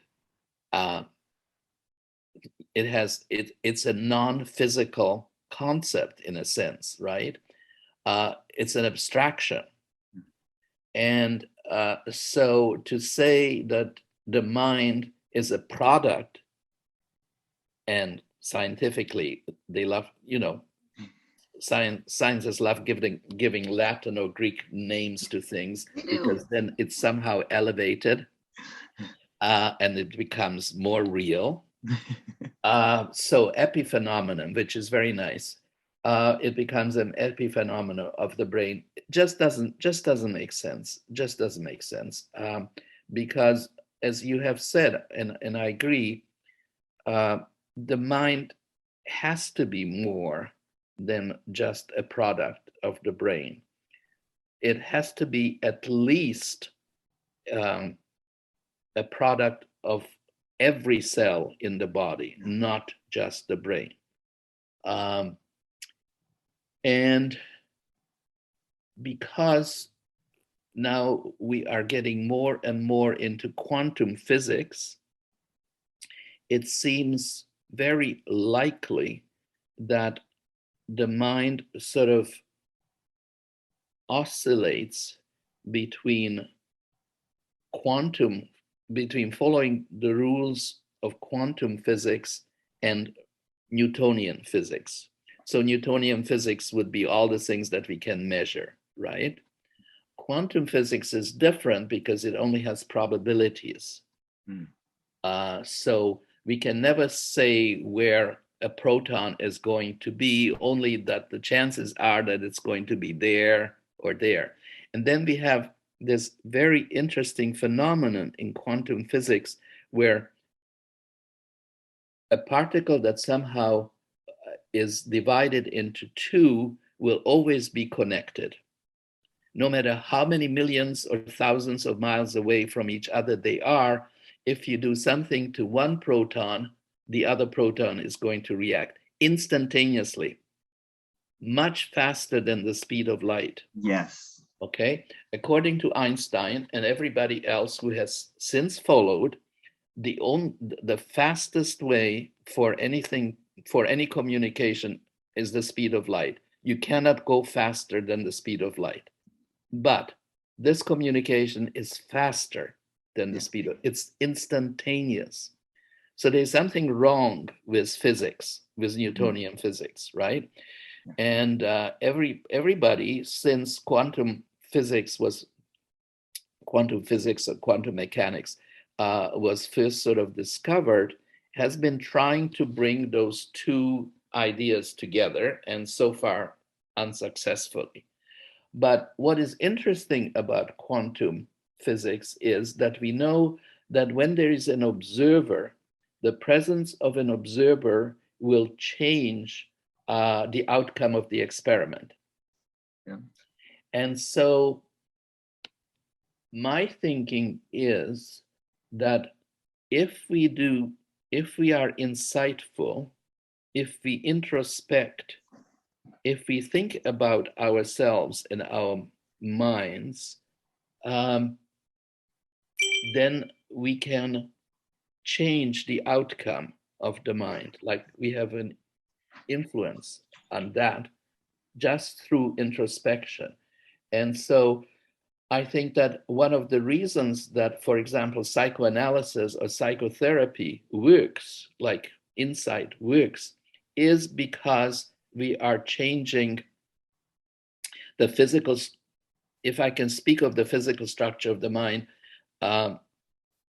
It's a non-physical concept in a sense, right? It's an abstraction. And so to say that the mind is a product, and scientifically they love, scientists love giving Latin or Greek names to things, because then it's somehow elevated and it becomes more real. So epiphenomenon, which is very nice. It becomes an epiphenomenon of the brain. Just doesn't make sense. Just doesn't make sense. Because, as you have said, and I agree, the mind has to be more than just a product of the brain. It has to be at least a product of every cell in the body, not just the brain. And because now we are getting more and more into quantum physics, it seems very likely that the mind sort of oscillates between following the rules of quantum physics and Newtonian physics. So Newtonian physics would be all the things that we can measure, right? Quantum physics is different because it only has probabilities. So we can never say where a proton is going to be, only that the chances are that it's going to be there or there. And then we have this very interesting phenomenon in quantum physics where a particle that somehow is divided into two will always be connected. No matter how many millions or thousands of miles away from each other they are, if you do something to one proton, the other proton is going to react instantaneously, much faster than the speed of light. Yes. Okay? According to Einstein and everybody else who has since followed, the fastest way for anything, for any communication, is the speed of light. You cannot go faster than the speed of light. But this communication is faster than the speed of, it's instantaneous. So there's something wrong with physics, with Newtonian physics, right? And everybody, since quantum physics or quantum mechanics was first sort of discovered, has been trying to bring those two ideas together, and so far unsuccessfully. But what is interesting about quantum physics is that we know that when there is an observer, the presence of an observer will change the outcome of the experiment. Yeah. And so my thinking is that if we are insightful, if we introspect, if we think about ourselves and our minds, then we can change the outcome of the mind. Like we have an influence on that just through introspection. And so I think that one of the reasons that, for example, psychoanalysis or psychotherapy works, like insight works, is because we are changing the physical, if I can speak of the physical structure of the mind,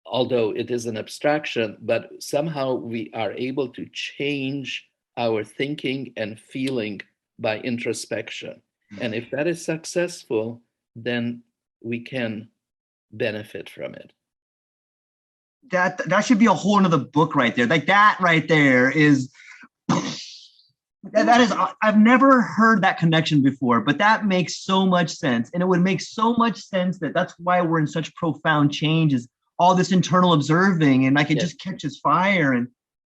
although it is an abstraction, but somehow we are able to change our thinking and feeling by introspection. And if that is successful, then we can benefit from it. That should be a whole another book right there. Like that right there is that is, I've never heard that connection before, but that makes so much sense. And it would make so much sense that's why we're in such profound change, is all this internal observing, and like it just catches fire. And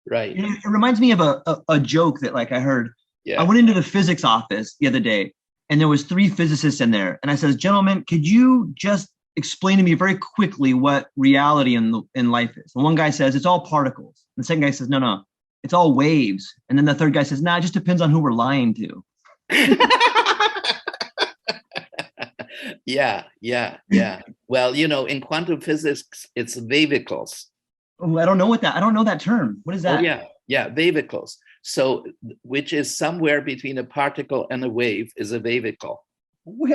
right. It reminds me of a joke that like I heard. Yeah. I went into the physics office the other day, and there was 3 physicists in there. And I says, gentlemen, could you just explain to me very quickly what reality in life is? And one guy says, it's all particles. And the second guy says, no, it's all waves. And then the third guy says, nah, it just depends on who we're lying to. Yeah. Well, in quantum physics, it's wavicles. Oh, I don't know that term. What is that? Oh, yeah, wavicles. So, which is somewhere between a particle and a wave is a wavicle.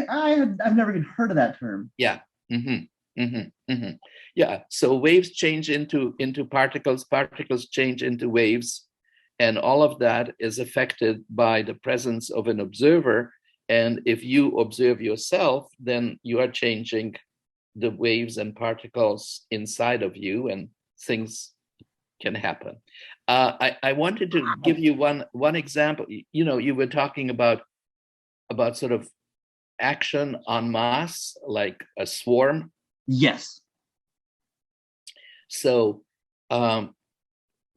I've never even heard of that term. Yeah. Yeah. So waves change into particles. Particles change into waves, and all of that is affected by the presence of an observer. And if you observe yourself, then you are changing the waves and particles inside of you, and things can happen. I wanted to give you one example. You were talking about sort of action en masse, like a swarm. Yes. So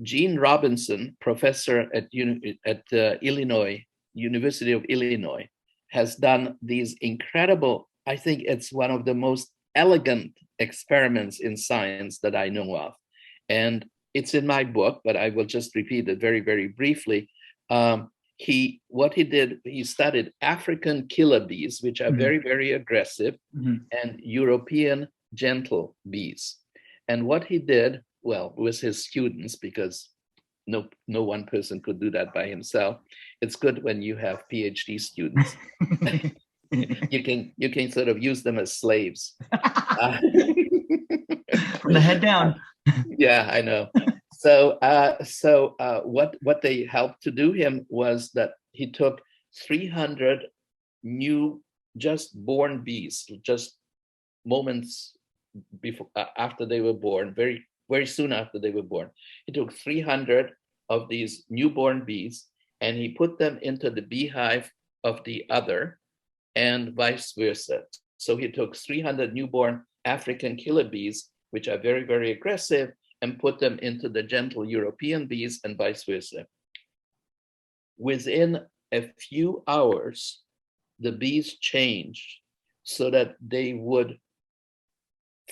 Gene Robinson, professor at Illinois, University of Illinois, has done these incredible, I think it's one of the most elegant experiments in science that I know of. And it's in my book, but I will just repeat it very, very briefly. What he did, he studied African killer bees, which are very, very aggressive, and European gentle bees. And what he did, well, with his students, because no one person could do that by himself. It's good when you have PhD students. You can sort of use them as slaves. From the head down. Yeah, I know. What they helped to do him was that he took 300 new just born bees, just moments before after they were born, very soon after they were born. He took 300 of these newborn bees and he put them into the beehive of the other, and vice versa. So he took 300 newborn African killer bees, which are very, very aggressive, and put them into the gentle European bees, and vice versa. Within a few hours, the bees changed so that they would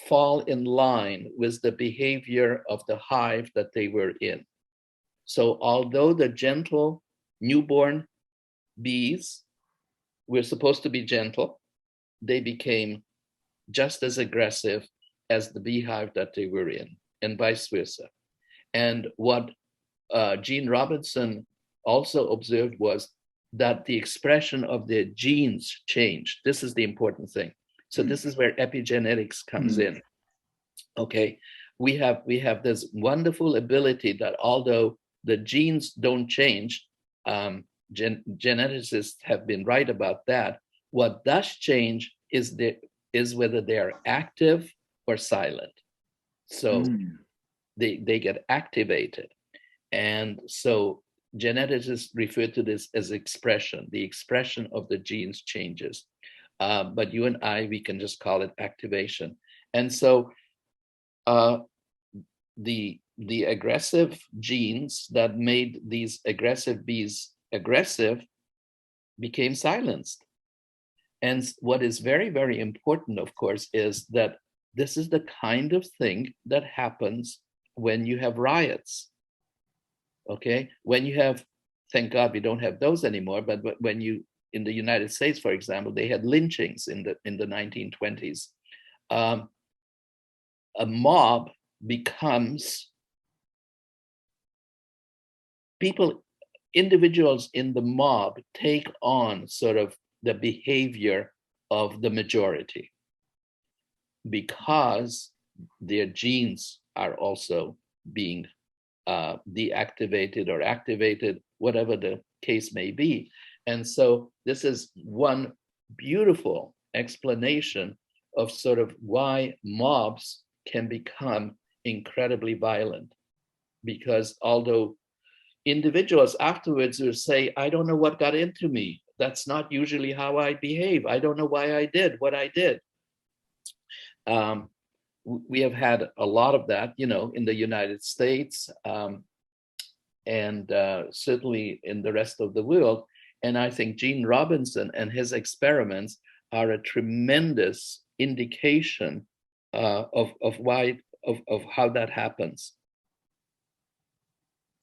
fall in line with the behavior of the hive that they were in. So although the gentle newborn bees were supposed to be gentle, they became just as aggressive as the beehive that they were in, and vice versa. And what Gene Robinson also observed was that the expression of their genes changed. This is the important thing. So this is where epigenetics comes in. Okay, we have this wonderful ability that although the genes don't change, geneticists have been right about that. What does change is whether they are active or silent. So they get activated. And so geneticists refer to this as expression. The expression of the genes changes. But you and I, we can just call it activation. And so the aggressive genes that made these aggressive bees aggressive became silenced. And what is very, very important, of course, is that this is the kind of thing that happens when you have riots. Okay, when you have, thank God we don't have those anymore, but when you, in the United States, for example, they had lynchings in the 1920s. A mob becomes individuals in the mob take on sort of the behavior of the majority because their genes are also being deactivated or activated, whatever the case may be. And so this is one beautiful explanation of sort of why mobs can become incredibly violent. Because although individuals afterwards will say, I don't know what got into me. That's not usually how I behave. I don't know why I did what I did. We have had a lot of that, in the United States and certainly in the rest of the world. And I think Gene Robinson and his experiments are a tremendous indication of how that happens.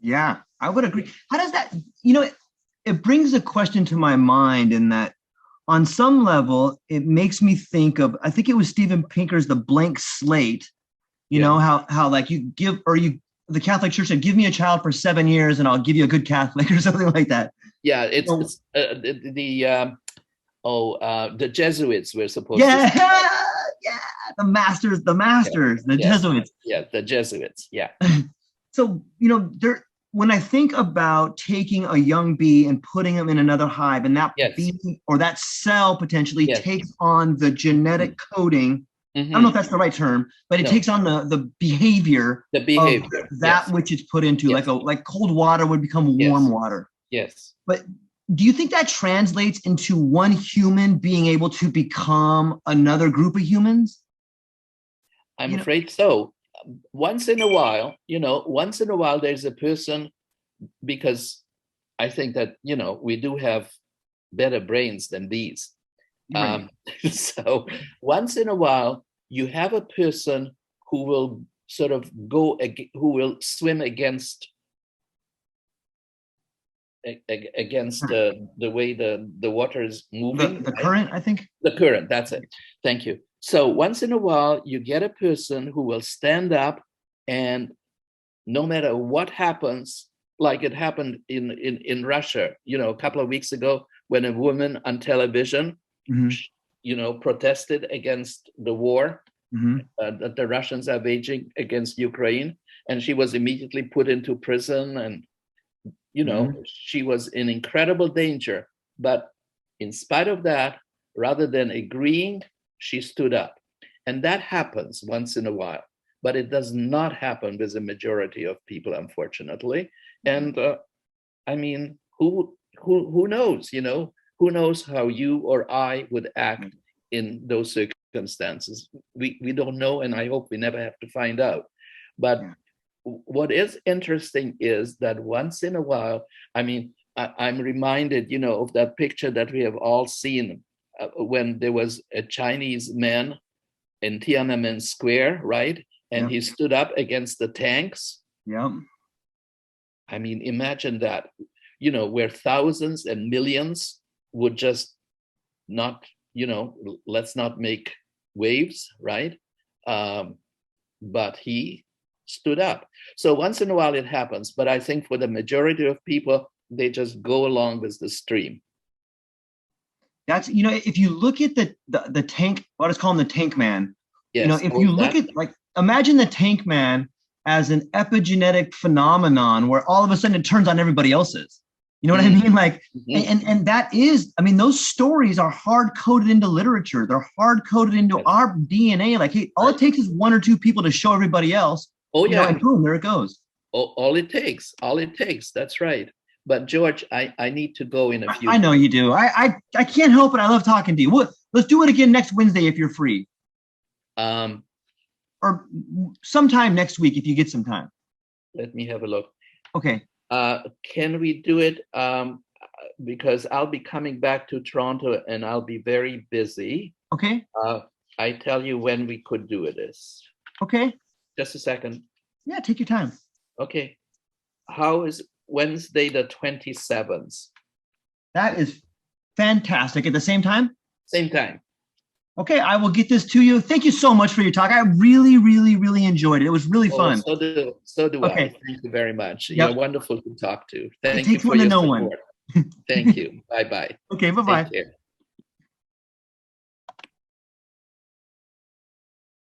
Yeah, I would agree. How does that, it brings a question to my mind in that on some level, it makes me think of, I think it was Steven Pinker's The Blank Slate, know, how like the Catholic Church said, give me a child for 7 years and I'll give you a good Catholic or something like that. Yeah, the Jesuits were supposed to. Yeah, the masters, the Jesuits. Yeah, the Jesuits, yeah. So, when I think about taking a young bee and putting them in another hive, and that bee or that cell potentially takes on the genetic coding, I don't know if that's the right term, but it takes on the behavior of that which it's put into, like cold water would become warm water. Yes. But do you think that translates into one human being able to become another group of humans? I'm afraid so. Once in a while, there's a person, because I think that, we do have better brains than bees. Right. So once in a while, you have a person who will sort of who will swim against the way the water is moving. The current, I think. The current, that's it. Thank you. So once in a while, you get a person who will stand up and no matter what happens, like it happened in Russia, a couple of weeks ago, when a woman on television, protested against the war that the Russians are waging against Ukraine, and she was immediately put into prison, and she was in incredible danger. But in spite of that, rather than agreeing, she stood up. And that happens once in a while, but it does not happen with the majority of people, unfortunately. And I mean, who knows, who knows how you or I would act in those circumstances. We don't know, and I hope we never have to find out. But what is interesting is that once in a while, I mean, I'm reminded, of that picture that we have all seen when there was a Chinese man in Tiananmen Square, right? And he stood up against the tanks. Yeah. I mean, imagine that, where thousands and millions would just not, let's not make waves, right? But he stood up. So once in a while it happens, but I think for the majority of people, they just go along with the stream. That's, if you look at the tank, what is called the tank man, yes. If you look at, like, imagine the tank man as an epigenetic phenomenon where all of a sudden it turns on everybody else's. You know what I mean? Like, and that is, I mean, those stories are hard coded into literature. They're hard coded into our DNA. Like, hey, all it takes is one or two people to show everybody else. Oh yeah, and boom, there it goes. All it takes. That's right. But George, I need to go in a few. I know you do. I can't help it. I love talking to you. Let's do it again next Wednesday if you're free. Or sometime next week if you get some time. Let me have a look. Okay. Can we do it? Because I'll be coming back to Toronto and I'll be very busy. Okay. I tell you when we could do it is. Okay. Just a second. Yeah, take your time. Okay. How is Wednesday the 27th? That is fantastic. At the same time? Same time. Okay, I will get this to you. Thank you so much for your talk. I really, really, really enjoyed it. It was really fun. So do okay. I. Thank you very much. Yep. You're wonderful to talk to. Thank you for for your know support. one. Thank you. Bye-bye. Okay, bye-bye. Take care.